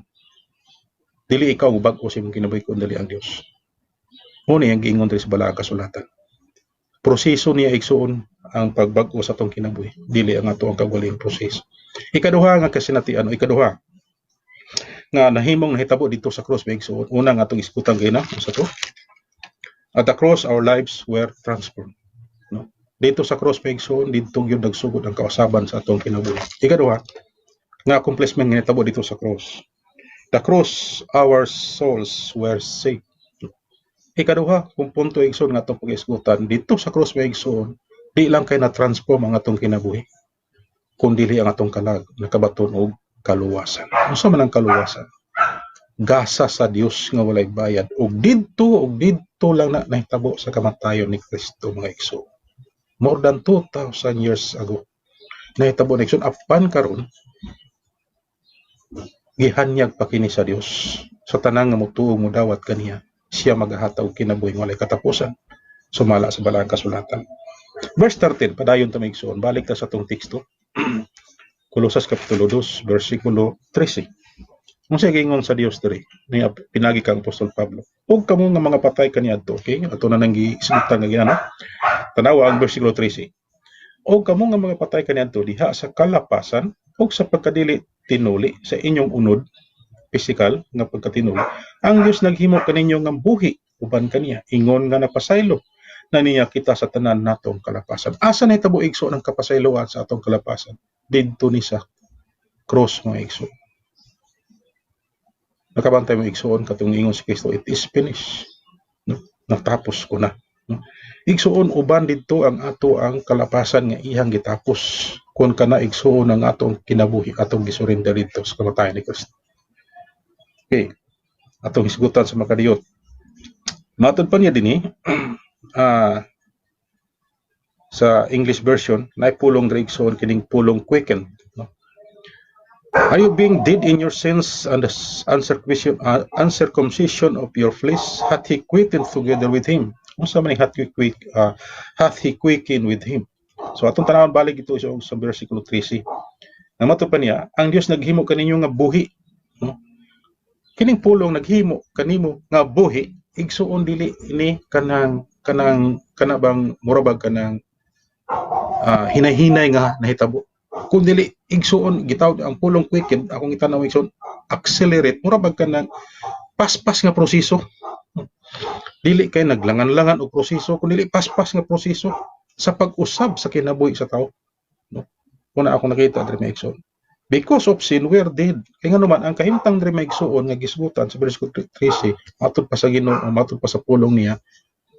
Dili ikaw bag-o sa imong kinabuhi kun dali ang Dios. Muna ang giingon diri sa balaang kasulatan. Proseso niya igsuon ang pagbag-o sa atong kinabuhi, dili ang ato ang kagaling proseso. Ikaduha nga kasinatian o ikaduha nga nahimong nahitabo dito sa cross may igsuon. Una nga atong iskutan kay na sa to. At the cross, our lives were transformed. No? Dito sa cross may igsuon, dito yung nagsugod ang kausaban sa atong kinabuhi. Ikaduha, nga accomplishment nga nahitabo dito sa cross. The cross, our souls were saved. Ikaduha, kung punto igsoon nga itong pag-isgutan, dito sa cross may igsoon, di lang kay na-transform ang atong kinabuhi, kundi ang atong kalag, nakabaton og kaluwasan. Ano man ang kaluwasan? Gasa sa Dios nga walay bayad. Og didto lang na nahitabo sa kamatayon ni Kristo mga igsoon. More than 2,000 years ago. Nahitabo na igsoon, apan karon gihanyag pa kini sa Dios. Sa tanang nga mutuo mo dawat kaniya, siya magahataw kinabuhi walay katapusan. Sumala sa balaang kasulatan. Verse 13, padayon ta maigsoon. Balik ta sa atong teksto. Kolosas kapitulo 2, versikulo 13. Kung siya gingon sa Dios diri, ni pinagi kang Apostol Pablo. Ug kamo nga mga patay kaniadto, okay? Ato na nang gisultan nga ginano. Tanawa ang versikulo 13. Ug kamo nga mga patay kaniadto diha sa kalapasan ug sa pagkadili tinuli sa inyong unod physical nga pagkatinuli. Ang Dios naghimo kaninyo nga buhi uban kaniya, ingon nga napasaylo na niya kita sa tanan natong kalapasan. Asa na hitabo igso ng kapasayloan sa atong kalapasan? Didto ni sa cross mga igso. Nakabantay mo igsoon katong ingon si Kristo, it is finished. No? Natapos ko na. No? Igsuon uban didto ang ato ang kalapasan nga iyang gitapos kun kana igsuon ang atong kinabuhi atong gisurrender didto sa kamatayon ni Kristo. Okay, atong hisgutan sa makadiyot. Matod pa niya dinhi sa English version na pulong Gregson kining pulong quicken, no? Are you being dead in your sins and the uncircumcision of your flesh hath he quickened together with him? Unsa man hath he quickened with him? So atong tanawon balik ito sa bersikulo 13. Namatod pa niya, ang Dios naghimo kaninyo nga buhi, no? Kining pulong naghimo kanimo nga buhi igsuon dili ini kanabang murabag kanang hinay-hinay nga nahitabo. Kung dili igsuon gitawd ang pulong quicken, akong itanaw igsuon accelerate, murabag kanang paspas nga proseso. Dili kay naglangan-langan og proseso, kun dili paspas nga proseso sa pag-usab sa kinabuhi sa tao, no? Kuna akong nakita diri may igsuon. Because of sin, we are dead. Kaya nga naman, ang kahimtang diri may igsuon nga gisgutan sa bersikulo 13, matod pa sa Ginoo, matod pa sa pulong niya,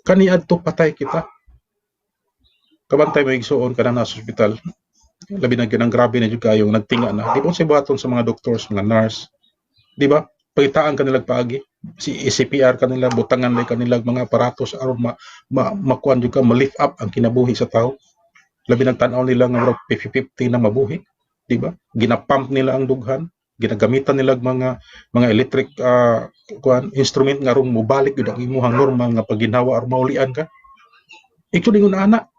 kaniadto patay kita. Kabantay may igsuon kanang nasa ospital, labi na ginang grabe na jud kayo nagtinga na. Di ba sa buhaton sa mga doctors, mga nurse, di ba? Pagitaan kanilang paagi, si CPR kanila, butangan may kanilang mga aparatos aron makuan jud ka, ma-lift up ang kinabuhi sa tao. Labi nagtan-aw nila nga 50-50 na mabuhi. Diba? Ginapump nila ang dughan, ginagamitan nila mga electric instrument nga ron mobalik yun ang imuhang normal nga pagginhawa aron maulian ka. Ito lingon ana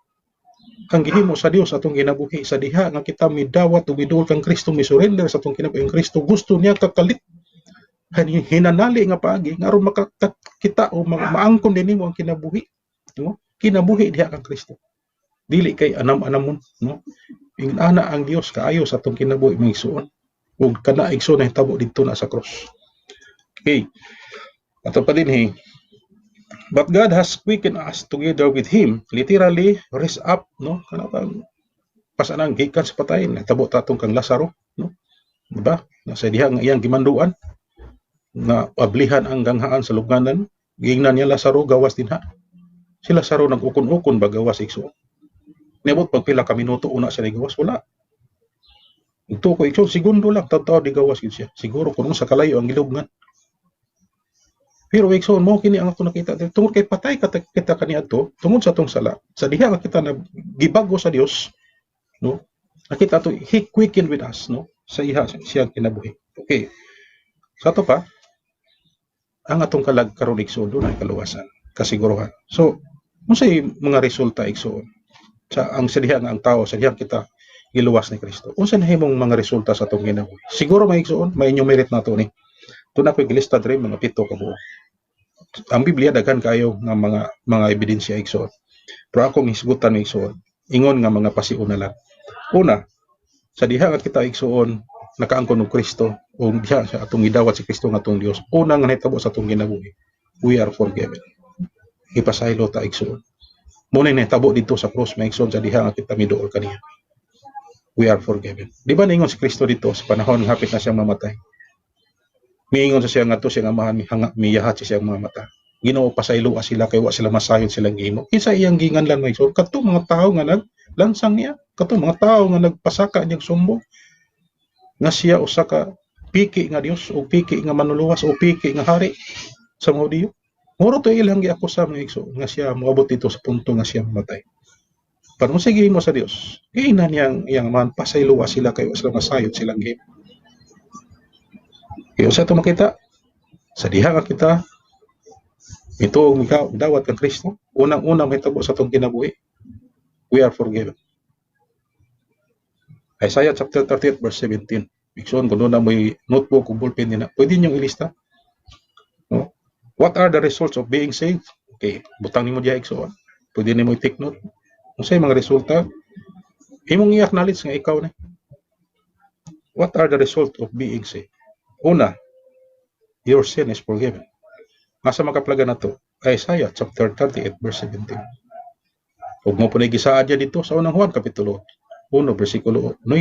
ang gihimo sa Dios atong kinabuhi sa diha nga kita midawat ug midul kang Kristo, misurrender sa atong kinabuhi ang Kristo. Gusto niya kakalit hinanali nga paagi nga aron makakita o maangkon dinimo ang kinabuhi, no? Kinabuhi diha kang Kristo. Dili kay anam-anamon, no? Ingana ang Dios kaayo sa atong kinabuhi may igsuon ug kana igsuon na hitabo didto na sa cross. Okay. Ato pa dinhi, but God has quickened us together with him, literally raise up, no? Kana bang pasanang gikan sa patay hitabo tatong kang Lazaro, no? Diba? Nasa diha nga iyang gimanduan na ablihan ang ganghaan sa lubnganan, gingnan niya Lazaro gawas dinha. Si Lazaro nag-ukon-ukon ba gawas igsuon? Nabot pagpila ka minuto una siya nigawas, wala. Ito ko igsoon, segundo lang, taw-taw nigawas yun siya. Siguro kung sa kalayo ang gilubngan. Pero igsoon mo, kini ang ako nakita. Tungod kay patay kita kaniadto, tungod sa tong sala. Sa diha nga kita na gibago sa Dios, no? Nakita to, he quickened with us, no? Sa iha siyang kinabuhi. Okay. Sa to pa, ang atong kalag karon igsoon doon ay kaluwasan, kasiguruhan. So, unsay mga resulta igsoon? Ang sadiha nga ang tao, sadiha kita giluwas ni Kristo. Unsa nahimong mga resulta sa atong kinabuhi? Siguro may igsuon, may enumerate nato ni. Tuna ko gilista diri mga 7 ka buok. Ang Biblia daghan kayo nga mga ebidensya igsuon. Pero akong hisgutan ni igsuon, ingon nga mga pasiuna lang. Una, sa diha nga kita igsuon nakaangkon og Kristo o diha sa atong gidawat si Kristo nga atong Dios. Una nga nahitabo sa atong kinabuhi, we are forgiven. Ipasaylo ta igsuon. Muna nahitabo dito sa cross, may igsoon sa diha nga kita miduol kaniya. We are forgiven. Di ba ningon si Kristo dito sa panahon hapit na siyang mamatay? Miingon sa siya nga to siyang amahan, miyahat sa siyang mga mata. Ginoo pasaylo sila kay wa sila masayon silang gihimo. Kinsa iyang ginganlan may igsoon? Kadto mga tao nga naglansang niya, kadto mga tao nga nagpasaka niyang sumbong nga siya usa ka piki nga Dios o piki nga manluluwas o piki nga hari sa mga Diyo. Moro to ilang giakusa mga igsoon nga siya moabot dito sa punto nga siya mamatay. Pero sige mo sa Dios, giingnan iyang man pasaylowa sila kay sila masayod silang gihimo. Kaya sa ito makita, sa diha nga kita, ito ang dawat kang Kristo, unang-unang mahitabo sa itong kinabuhi, we are forgiven. Isaiah chapter 38 verse 17. Ikson, kung doon na may notebook o ballpen nila, pwede niyong ilista. No? What are the results of being saved? Okay, butang ni mo diya ikson. Pwede ni mo i-take note. Kung sa'yo mga resulta, imong i-acknowledge nga ikaw na. What are the results of being saved? Una, your sin is forgiven. Asa makaplaga na to? Isaiah chapter 38 verse 17. Huwag mo po na igisaad niya dito sa unang Juan kapitulo 1 versikulo 9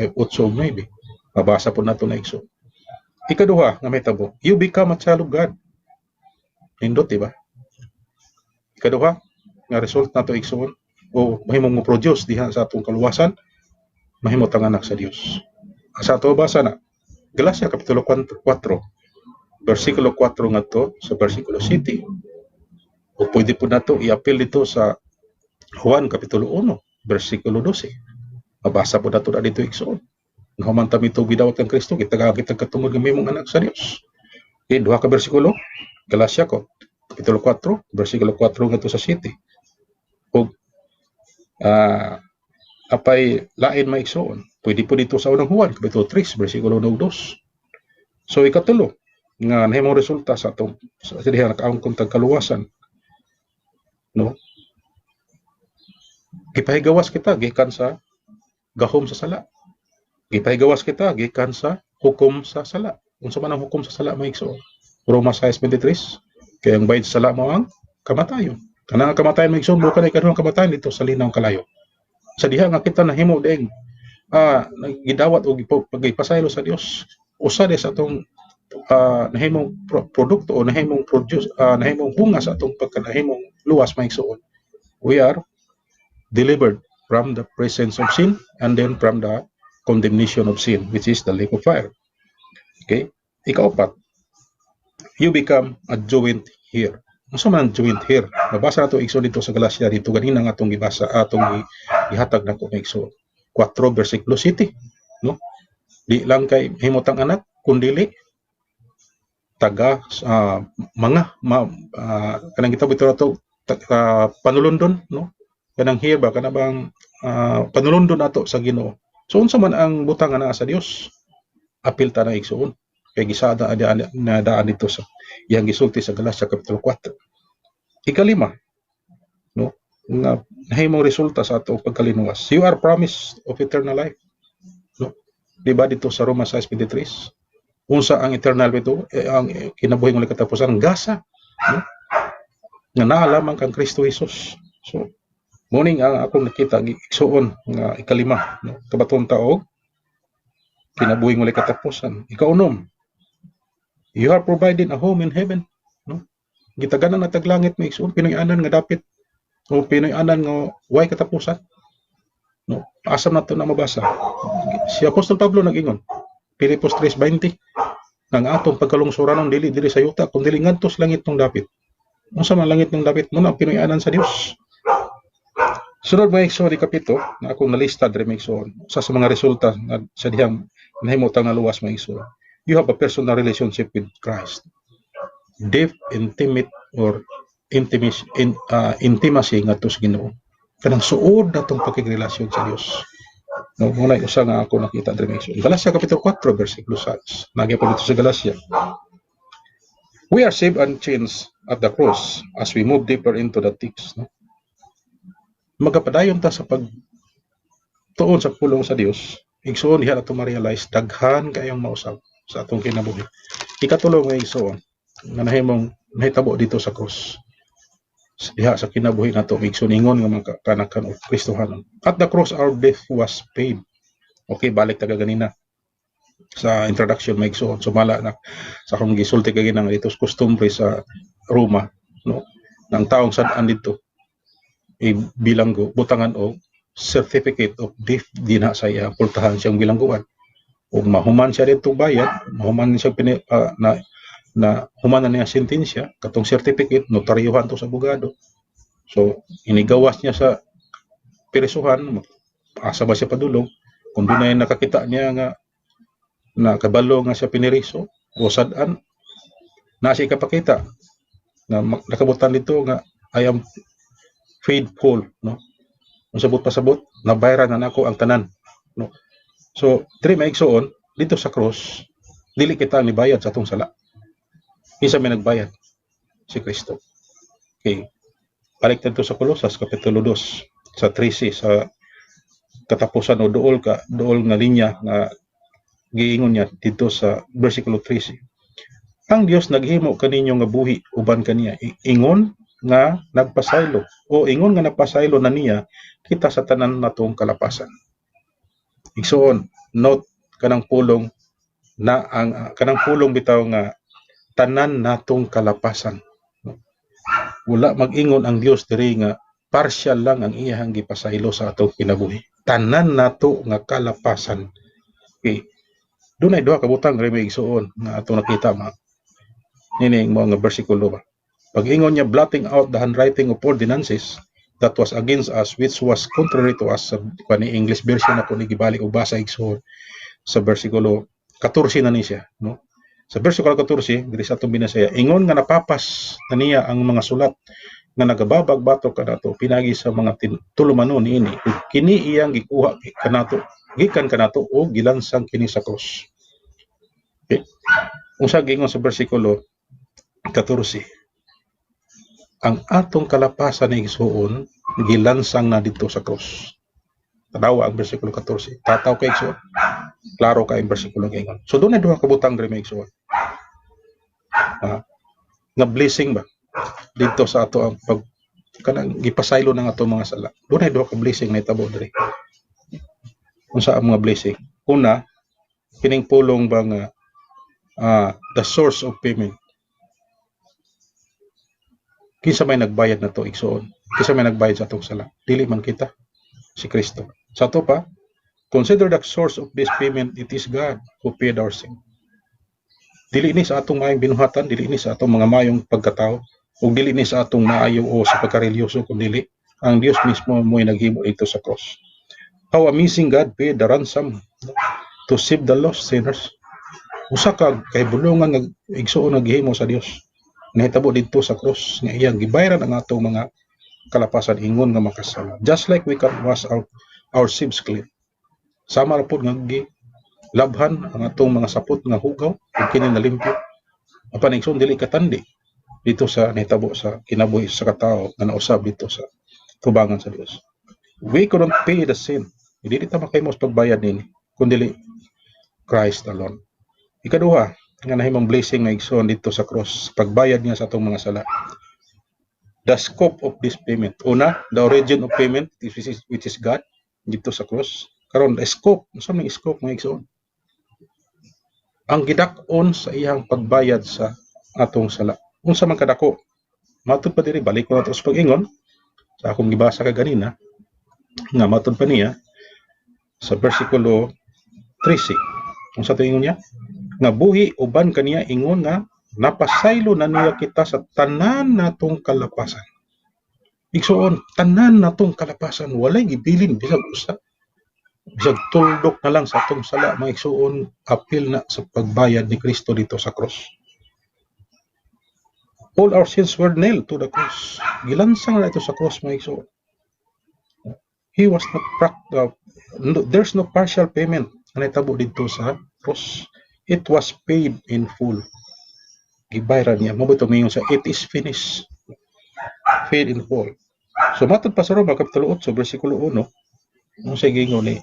ay 8-9. Mabasa po na ito na ikso. Ikaduha nga may tabo, you become a child of God. Nindot, diba? Ikaduha, nga result nato igsoon o mahimong mo produce diha sa atong kaluwasan, mahimo tang anak sa Dios. Sa ato basa na Galacia kapitulo 4 versikulo 4 ngadto sa versikulo 7. O pwede po nato i-appeal dito sa Juan kapitulo 1 versikulo 12. Mabasa po nato na dito igsoon. Nahuman ta mito bidawat kang Kristo, kita katungod nga mahimong anak sa Dios. Okay, duha ka bersikulo Galacia ko kapitulo 4 versikulo 4 ngadto sa 7. O apay lain maigsoon, pwede po dito sa unang Juan kapitulo 3 versikulo 2. So ikatulo nga nahimong resulta sa atong sa diha nakaangkon tag kaluwasan, no? Gipahigawas kita gikan sa gahom sa sala. Gipahigawas kita gikan sa hukom sa sala. Unsa man ang hukom sa sala maigsoon? Roma 6:23, kay ang bayad sa sala mo ang kamatayon. Kanang kamatayon maigsoon bukan ay kanang kamatayon dito sa linaw kalayo. Sa diha nga kita nahimo ding gidawat og pagipasaylo sa Dios, usa sa atong nahimong produkto o nahimong produce, nahimong bunga sa atong pagkanahimong luwas maigsoon. We are delivered from the presence of sin and then from the condemnation of sin, which is the lake of fire. Okay? Ikaapat, you become a joint heir. Unsa man ang joint heir? Mabasa nato igsoon dito sa Galacia dito ganina nga atong gibasa, atong gihatag nako nga igsoon. 4 versikulo 7, no? Di lang kay himotang anak kundili taga kanang kita bitaw nato panulundon, no? Kanang heir ba kana bang panulundon nato sa Ginoo. So unsa man ang butang nga naa sa Dios, apil ta na igsoon. Kay gisada na daan dito sa iyang gisulti sa Galacia kapitulo 4. Ikalima, no? Nga nahimong resulta sa ato pagkalinuwas. You are promised of eternal life. No? Diba dito sa Roma 6:23? Unsa ang eternal ito? Ang kinabuhi ng katapusan, gasa, no? Nga naa lamang kang Kristo Jesus. So, morning ang akong nakita igsoon nga ikalima, no? Kabaton taog kinabuhi ng katapusan. Ikaunom, you are provided a home in heaven, no? Gitaganan na taglangit may igsoon, Pinoy-anan nga dapit o Pinoy-anan nga way katapusan, no? Asam nato na mabasa. Si Apostol Pablo nag-ingon, Pilipos 3:20, nang atong pagkalungsoranon dili sa yuta kundi ngadto sa langit ng dapit. Unsa man langit ng dapit mo na Pinoy-anan sa Dios. Sunod mga igsoon di kapito na akong nalista diri mga igsoon sa mga resulta nga sa dihang nahimutang naluwas mga igsoon. You have a personal relationship with Christ. Deep, intimate, or intimacy nga to sa Ginoo. Kanang suod na itong pagkikrelasyon sa Dios. No, muna usa nga ako nakita diri mga igsoon. Galacia kapitulo 4 versikulo 6. Nagya po dito sa Galacia. We are saved and changed at the cross as we move deeper into the text. No? Magapadayon ta sa pagtuon sa pulong sa Dios. Igsoon diha nato ma-realize daghan kayong mausab sa atong kinabuhi. Ikatulo nga igsoon nga nahimong nahitabo dito sa cross. Diha sa kinabuhi nato igsoon ingon nga mga kanakan o Kristohanon. At the cross our death was paid. Okay, balik taga ganina sa introduction may igsoon. Sumala na sa akong gisulti kay ginang dito sa customary sa Roma, no? Nang taong sad-an dito bilanggo butangan og certificate of death dinha sa iya pultahan siyang bilangguan. Ug mahuman siya dito bayad, mahuman siya na human na niya sentensya, katong certificate notaryohan to sa abogado. So inigawas niya sa pirisuhan, asa ba siya padulong kung dunay nakakita niya nga nakabalo nga siya piniriso o sad-an na siya kapakita na nakabutan dito nga I am faithful, no? Kung sabot pasabot, nabayaran na nako ang tanan, no? So, diri maigsoon dito sa cross, dili kita nibayad sa atong sala. Isa may nagbayad, si Kristo. Okay. Balik dito sa Colosas kapitulo 2 sa 13 sa katapusan o dool nga linya nga giingon niya dito sa versikulo 13. Ang Dios naghimo kaninyo nga buhi uban kaniya, ingon nga nagpasaylo o ingon nga nagpasaylo na niya kita sa tanan natong kalapasan. Igsoon, note kanang pulong na ang kanang pulong bitaw nga tanan natong kalapasan. Wala mag-ingon ang Dios diri nga partial lang ang iyang gipasaylo sa atong kinabuhi. Tanan nato nga kalapasan. Okay. Doon ay duha ka butang rin igsuon nga atong nakita nining mga bersikulo ba. Pag ingon niya blotting out the handwriting of ordinances that was against us, which was contrary to us, sa ni English version ako ni gibalik og basa igsuon sa bersikulo 14 na ni siya, no? Sa bersikulo 14 diri sa atong binasaya, ingon nga napapas na niya ang mga sulat nga nagababag batok kanato pinagi sa mga tulumanon niini, kini iyang gikuha kanato gikan kanato o gilansang kini sa krus. Okay. Unsa gingon sa bersikulo 14, ang atong kalapasan ni igsuon gilansang na dito sa krus. Tanawa ang bersikulo 14. Tataw kay igsuon. Klaro ka ang bersikulo gingon. So doon na duha ka butang diri igsuon. Nga blessing ba dito sa ato ang pag kanang gipasaylo ng ato mga sala. Doon na duha ka blessing na itabo diri. Unsa ang mga blessing? Una, kining pulong ba nga the source of payment. Kinsa may nagbayad na to igsuon? Kinsa may nagbayad sa atong sala? Dili man kita, si Kristo. Sa to pa, consider the source of this payment, it is God who paid our sin. Dili ni sa atong mayong binuhatan, dili ni sa atong mga mayong pagkatao, o dili ni sa atong maayo o sa pagkarelyoso, kundi ang Dios mismo mo'y naghimo ito sa cross. How amazing God paid the ransom to save the lost sinners. Usa ka kay bulungan nga igsuon naghimo sa Dios. Nahitabo dito sa cross nga iyang gibayaran ang atong mga kalapasan ingon nga makasala. Just like we can wash out our sins clean. Sama ra pud nga labhan ang atong mga sapot nga hugaw ug kini nalimpyo. Apan igsoon dili katandi dito sa nahitabo sa kinabuhi sa katao nga nausab dito sa tubangan sa Dios. We couldn't pay the sin. Dili ta makahimos pagbayad nini kundi Christ alone. Ikaduha, nga nahimong blessing nga igsoon dito sa cross, pagbayad niya sa atong mga sala. The scope of this payment. Una, the origin of payment, which is God, dito sa cross. Karon, the scope, unsa may scope nga igsoon? Ang gidak-on sa iyang pagbayad sa atong sala. Unsa man kadako? Matud pa diri, balik ko na ito sa pag-ingon, sa akong gibasa kaganina, nga matud pa niya, sa versikulo 13. Unsa to ingon niya? Nga buhi uban kaniya ingon nga napasaylo na niya kita sa tanan natong kalapasan. Igsuon, tanan natong kalapasan walay gibilin bisag usa. Bisag tuldok na lang sa atong sala mga igsuon apil na sa pagbayad ni Kristo dito sa cross. All our sins were nailed to the cross. Gilansang na ito sa cross mga igsuon. He was not there's no partial payment na itabo dito sa cross. It was paid in full. Gibayaran niya. Mabuto ngayon sa it is finished. Paid in full. So matod pa sa Roma kapitulo 8 bersikulo 1, ang sa gingon ni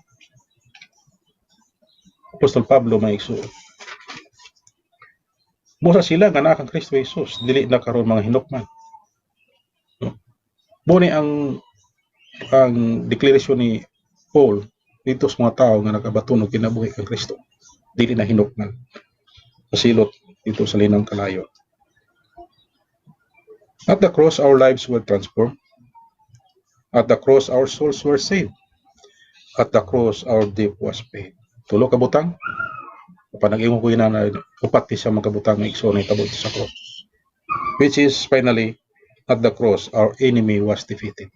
Apostol Pablo maigsuon. Musa sila nga naa kang Kristo Jesus, dili na karon mga hinukman. Muni ang deklarasyon ni Paul dito sa mga tao nga nagabatunog kinabuhi kang Kristo. Dili na hinukman. Pasilot dito sa linang kalayo. At the cross, our lives were transformed. At the cross, our souls were saved. At the cross, our debt was paid. Tulo ka butang. Panag-ingon ko yun na upat siya magkabutang na igsoon na itabot sa cross. Which is finally, at the cross, our enemy was defeated.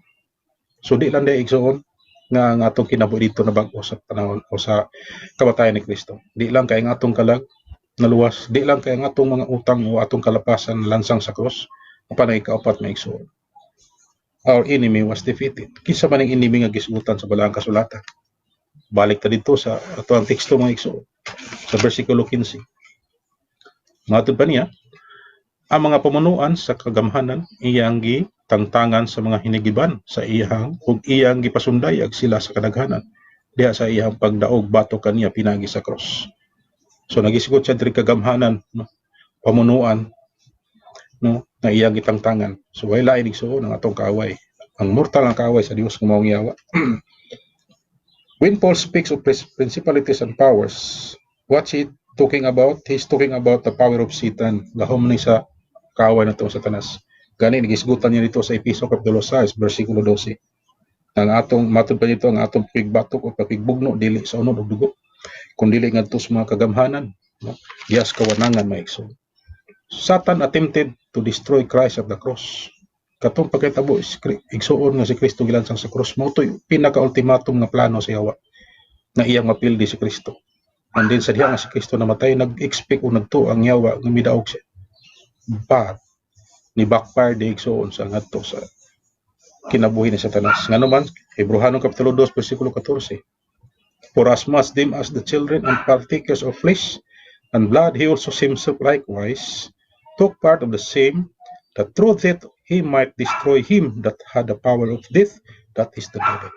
So di lang dahil igsoon nga ang atong kinabo dito na bago sa panahon o sa kamatayan ni Kristo. Di lang kay ang atong kalag naluwas, di lang kay ang atong mga utang o atong kalapasan lansang sa cross, apan ang ikaapat na igsoon. Our enemy was defeated. Kinsa man ang enemy nga gisugutan sa balaang kasulatan. Balik ta dito sa ato ang teksto mga igsoon sa bersikulo 15. Matod pa niya, ang mga pamunuan sa kagamhanan iyang gitangtangan sa mga hinigiban sa iyang ug iyang gipasundayag sila sa kadaghanan diha sa iyang pagdaog batok kaniya pinagi sa cross. So nagisigot siya diri kagamhanan, no? Pamunuan, no, na iyang gitangtangan. So wala inig suon ang atong kaaway. Ang mortal ang kaaway sa Dios nga maong yawa. When Paul speaks of principalities and powers, what's he talking about? He's talking about the power of Satan, gahom ni sa kaaway na itong Satanas. Gani nagisgutan niya dito sa Episo Kapitulo 6 versikulo 12. Ang atong matud pa dito ang atong pigbatok o papigbugno dili sa unod ug dugo, kun dili ngadto sa mga kagamhanan, no? Giyas kawanangan maigsoon. Satan attempted to destroy Christ at the cross. Katong pagkatabo igsuon nga si Kristo gilansang sa cross, mo to'y pinaka-ultimatum nga plano sa Yawa nga iyang mapildi si Kristo. And then sa diha nga si Kristo namatay, nag-expect o nagto ang Yawa nga midaog siya. But ni backfire di igsuon sa ngadto sa kinabuhi ni Satanas. Nga naman, Hebrehanon Kapitulo 2, versikulo 14. For as much them as the children and partakers of flesh and blood, he also himself likewise took part of the same, that through that he might destroy him that had the power of death, that is the devil.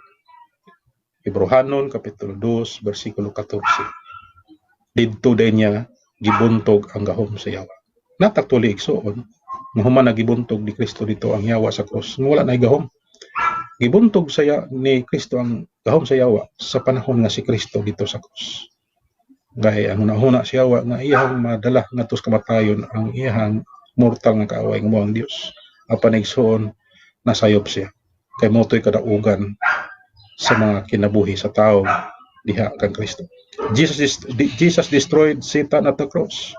Hebrehanon Kapitulo 2, versikulo 14. Didto din niya gibuntog ang gahom sa Yawa. Nataktuli igsuon, mahuman na gibuntog ni Kristo dito ang Yawa sa cross, wala na gahom. Gibuntog ni Kristo ang gahom sa Yawa sa panahon nga si Kristo dito sa cross. Gaya ang hunahuna si Yawa nga iyang madala ngadto sa kamatayon ang iyang mortal nga kaaway nga moang Dios. Apan igsuon nasayop siya. Kay motoy kadaugan sa mga kinabuhi sa tao diha kang Kristo. Jesus destroyed Satan at the cross.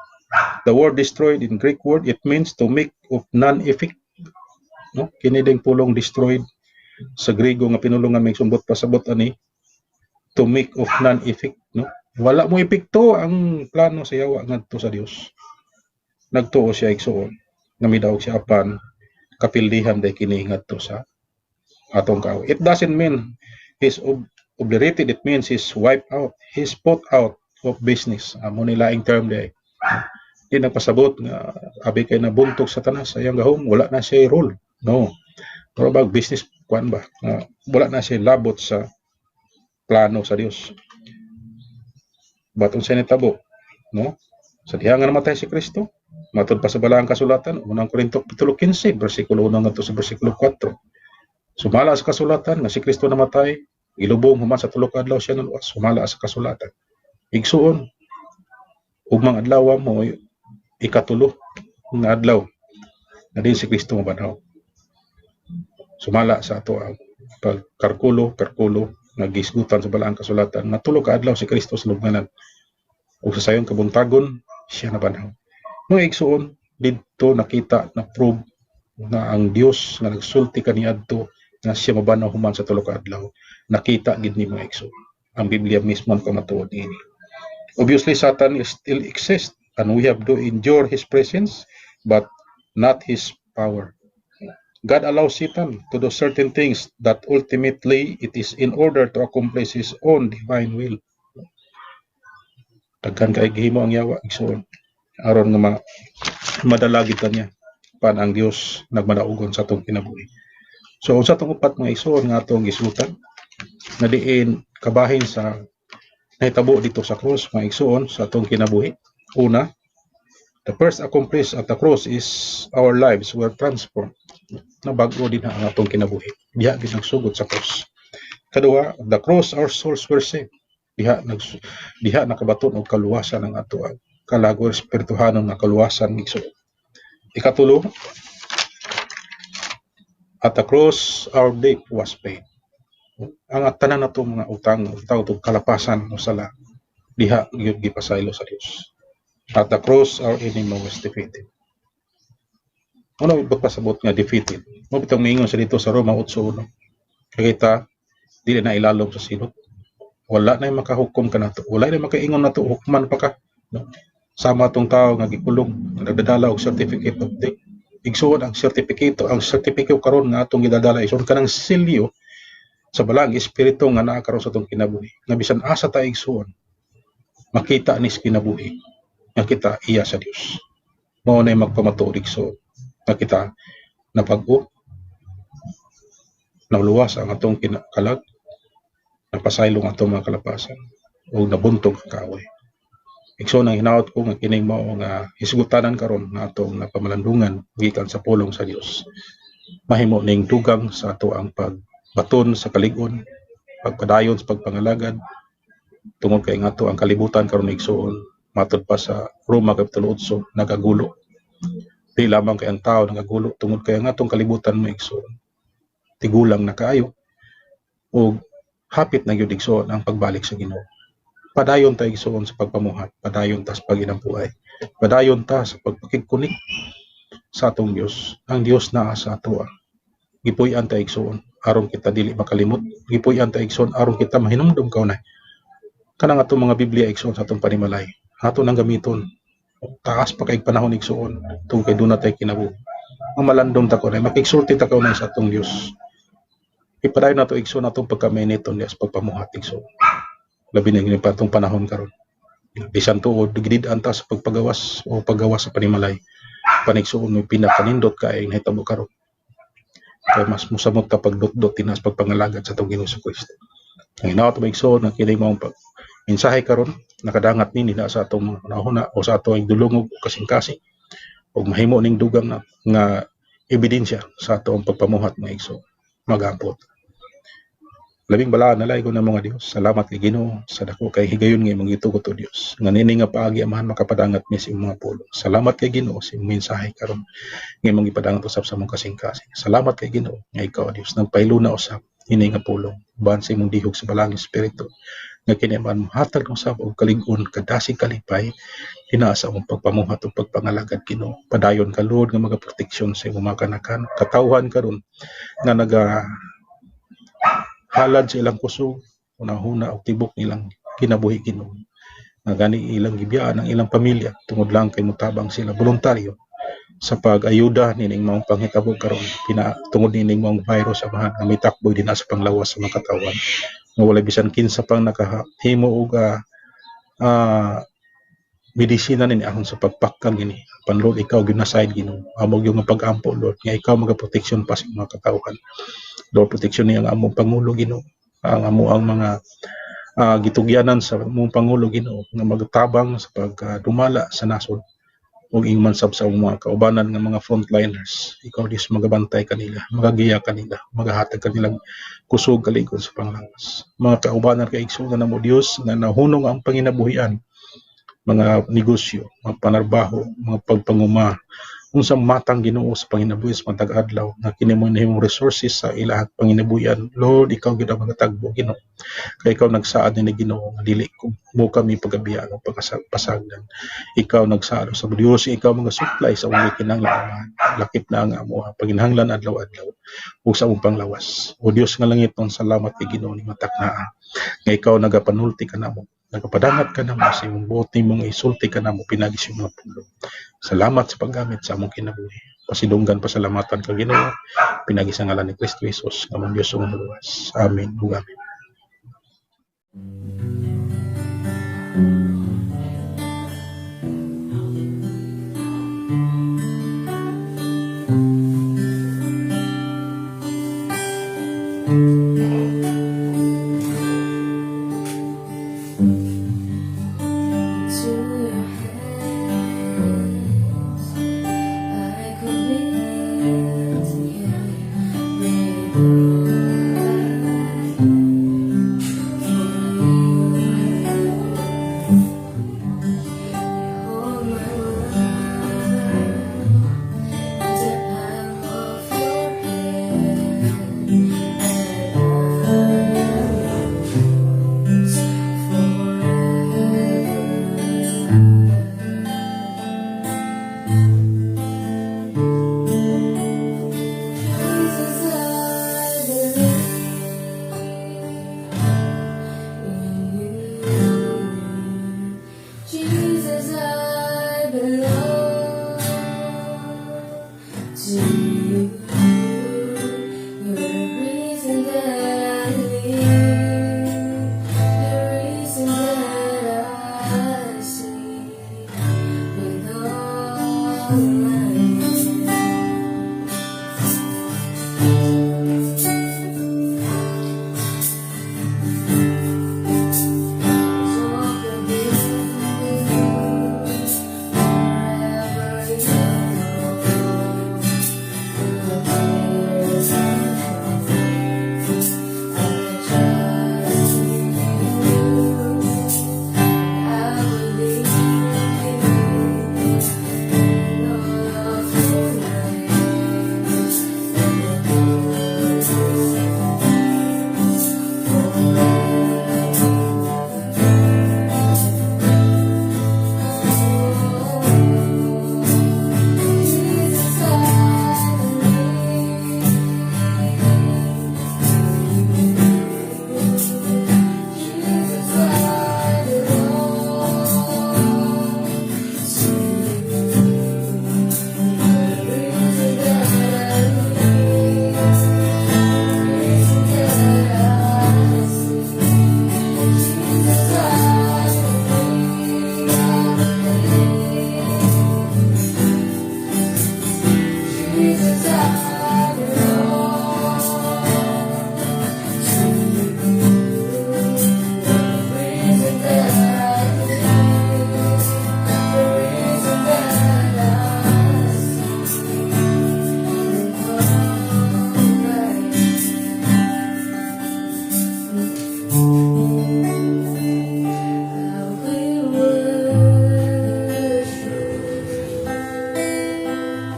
The word destroyed in Greek word, it means to make of non-effect. No? Kini ding pulong destroyed sa Griego nga pinulungan may sumbot pasabot ani, to make of non-effect. No? Wala mo epekto ang plano sa Yawa ngadto sa Dios. Nagtuo siya igsuon nga midaog siya apan kapildihan day kini ngadto sa atong kaaway. It doesn't mean he's obliterated, it means he's wiped out, he's put out of business. Amo ni laing term day. Di nagpasabot nga abi kay nabuntog Satanas sa iyang gahom, wala na siya role. No. Pero bag business kuan ba? Wala na siya labot sa plano sa Dios. Batong siya nitabo, no? Sa diha nga namatay si Kristo, matud pa sa balaang kasulatan, unang Korinto Kapitulo 15, versikulo 1 ngadto sa versikulo 4. Sumala sa kasulatan nga si Kristo namatay, ilubong human sa tulo ka adlaw siya naluwas. Sumala sa kasulatan. Igsuon, ugmang adlaw mo ikatulo nga adlaw na din si Kristo mabanaw. Sumala sa ato ang pagkarkulo nagisgutan sa balaang kasulatan nga tulo ka adlaw si Kristo sa lubnganan. Ug sa sayon kabuntagon siya nabanaw. No igsuon didto nakita na prove na ang Dios nga nagsulti kaniadto nga siya mabanaw human sa tulo ka adlaw. Nakita gid ni mga igsuon. Ang Biblia mismo ang kamatuod niini. Obviously Satan still exists and we have to endure his presence but not his power. God allows Satan to do certain things that ultimately it is in order to accomplish his own divine will. Daghan kay gihimo ang Yawa igsoon aron nga madalagit niya pan ang Dios nagmadaugon sa atong kinabuhi. So unsa tong upat mga igsoon nga atong gisgutan na diin kabahin sa nahitabo dito sa cross mga igsoon sa atong kinabuhi. Una, the first accomplished at the cross is our lives were transformed. Nabago din ang atong kinabuhi. Diha gid nagsugod sa cross. Kadua, the cross our souls were saved. Diha nakabaton og kaluwasan ang ato kalagor espirituhanon nga kaluwasan igsoon. Ikatulo, at the cross our debt was paid. Ang tanan nato mga utang tawag kalapasan o sala diha gyud gipasaylo sa Dios. At the cross our enemy was defeated. Ano pagpasabot nga defeated? Mo bitong miingon sa dito sa Roma 8:1. Kita dili na ilalom sa silot. Wala na makahukom kanato. Wala na makaingon nato hukman pa ka. No? Sama tong tao nga gikulong, nagdadala og certificate of death. Igsuon ang sertipikato, ang sertipikato karon nga atong gidadala ison kanang silyo sa balang espiritu nga naa karon sa atong kinabuhi. Nga bisan asa ta igsuon, makita ni sa kinabuhi nga kita iya sa Dios. Mao na magpamatuod igsuon nga kita napag-o, naluwas ang atong kalag, napasaylong atong mga kalapasan o nabuntog ang kaaway. Igsoon ang hinaot ko nga kining mao nga hisgutanan karon nga atong napamalandungan gikan sa pulong sa Dios. Mahimo ning dugang sa ato ang pagbaton sa kalig-on, pagpadayon sa pagpangalagad tungod kay nga ato ang kalibutan karon igsoon matud pa sa Roma Kapitulo 8 nagagulo. Di lamang kay ang tao nagagulo tungod kay ang atong kalibutan mo igsoon. Tigulang na kaayo o hapit na gyud igsoon ang pagbalik sa Ginoo. Padayon ta igsoon sa pagpamuhat, padayon ta sa paginampuay, padayon ta sa pagpakigkunik sa atong Dios. Ang Dios naa sa atoa. Gipuy-an ta igsoon aron kita dili makalimot, gipuy-an ta igsoon aron kita mahinumdum kaunay. Kanang atong mga Biblia igsoon sa atong panimalay, ato nang gamiton. Taas pa kay panahon igsoon tungod kay dunay tay kinabuhi. Ang malandom ta kaunay, makigsulti ta kaunay sa atong Dios. Ipadayon nato igsoon atong pagkameniton niya sa pagpamuhat igsoon. Labi na gini pa itong panahon karon. Bisan tuod, gidid-an ta sa pagpagawas o paggawas sa panimalay. Panigsuon mo pinakanindot ka ay nahitabo karon. Kaya mas musamot ka pagdot-dot tinas pagpangalagad sa itong Ginoo Kristo. Ang hinaot mo igsoon na kinay mong mensahe karon nakadangat nini na sa atong nahuna o sa atong dulungog o kasing-kasing o mahimo ning dugang na nga ebidensya sa atong pagpamuhat nga igsoon. Magampot. Labing balaan na ko ng mga Dios. Salamat kay Ginoo sa dako kay higayon nga imong gitugot o Dios. Nga nini nga paagi amahan makapadangat mi sa imong mga pulong. Salamat kay Ginoo sa imong mensahe karon nga imong ipadangat usab sa imong kasing-kasing. Salamat kay Ginoo nga ikaw Dios nang pailuna usab hini nga pulong ban sa imong dihog sa balangin espiritu nga kini man hatag usab og kalig-on kadasig kalipay hinaasa mong pagpamuhat ug pagpangalagad Ginoo. Padayon ka Lord nga magaproteksyon sa imong mga kanakan. Katawhan karon nga naga halad sa ilang kusog, unahuna o tibok nilang kinabuhi Ginoo. Nga gani ilang gibiyaan ang ilang pamilya tungod lang kay mutabang sila voluntaryo sa pag-ayuda nining mga panghitabo karon tungod nining mga virus amahan nga mitakboy din sa panglawas sa mga katawan. Nga wala bisan kinsa pang nakahimo og medisina nini ahon sa pagpakang gini. Pan Lord, ikaw ginaside Ginoo. Amog yung pag-ampo Lord nga ikaw magaproteksyon pa sa mga katawhan. Lord, proteksyon niya ang among Pangulo Ginoo, ang mga gitugyanan sa among Pangulo Ginoo nga magtabang sa pagdumala sa nasod ug ingman sab sa mga kaubanan nga mga frontliners. Ikaw Dios magabantay kanila, magagiya kanila, magahatag kanilang kusog kalig-on sa panglawas. Mga kaubanan kay igsoon na mo Dios nga nahunong ang panginabuhian, mga negosyo, mga panarbaho, mga pagpanguma, unsa matang Ginoo sa panginabuhi sa matag adlaw nga kini mo nahimong resources sa ilahang panginabuhian. Lord, ikaw gyud ang magatagbo Ginoo. Kay ikaw nagsaad ni Ginoo nga dili ko mo kami pagabiyan o pasagdan. Ikaw nagsaad sa Dios, ikaw mga supply sa mga kinahanglan. Lakip na ang amo panginahanglan adlaw-adlaw ug sa among panglawas. O Dios nga langit, salamat kay Ginoo ni mataknaa nga ikaw nagapanulti ka namo. Nagapadangat ka namo sa imong buot nimong isulti ka namo pinagi sa mga pulong. Salamat sa paggamit sa among kinabuhi. Pasidunggan pasalamatan ka Ginoo pinagi sa ngalan ni Kristo Jesus nga among Dios ug luwas. Amen ug amen.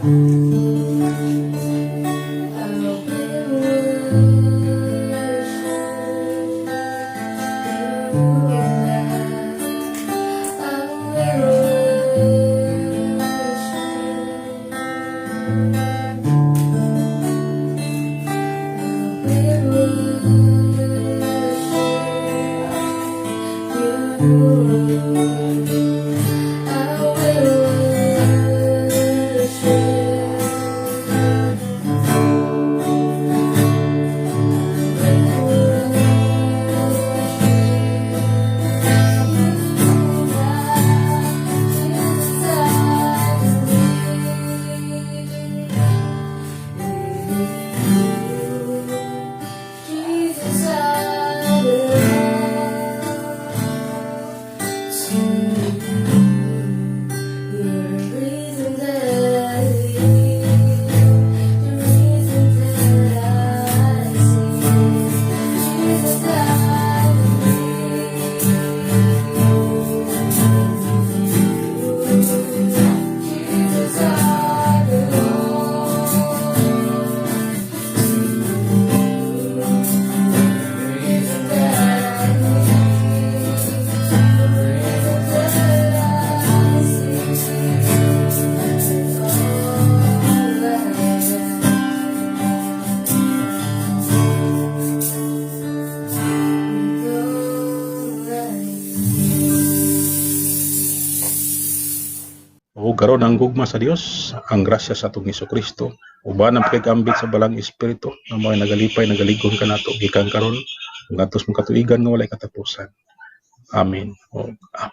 O karon ang gugma sa Dios, ang grasya sa atong Hesukristo, uban ang pagambit sa balang espiritu na mga nagalipay nagaligon kanato gikan karon ngadtos mong katuigan nga walay katapusan. Amen. O amen.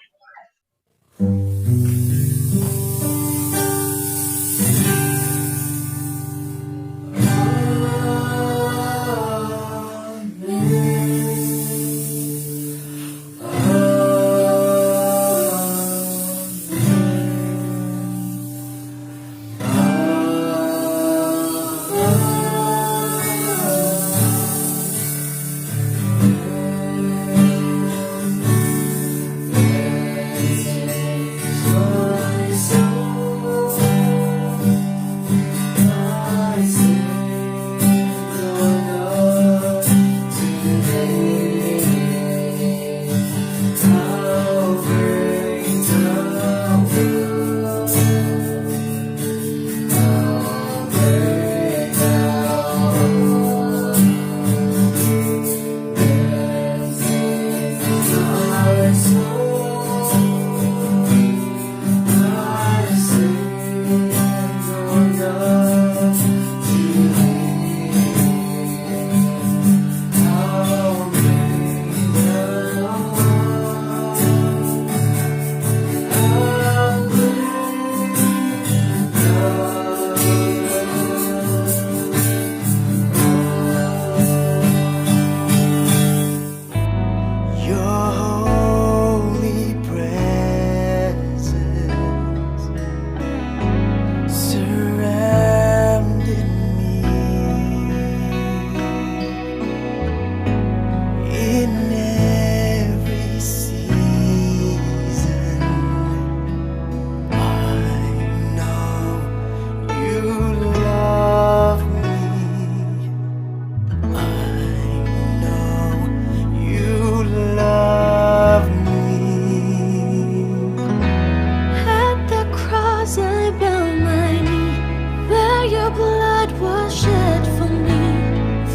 Your blood was shed for me.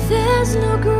There's no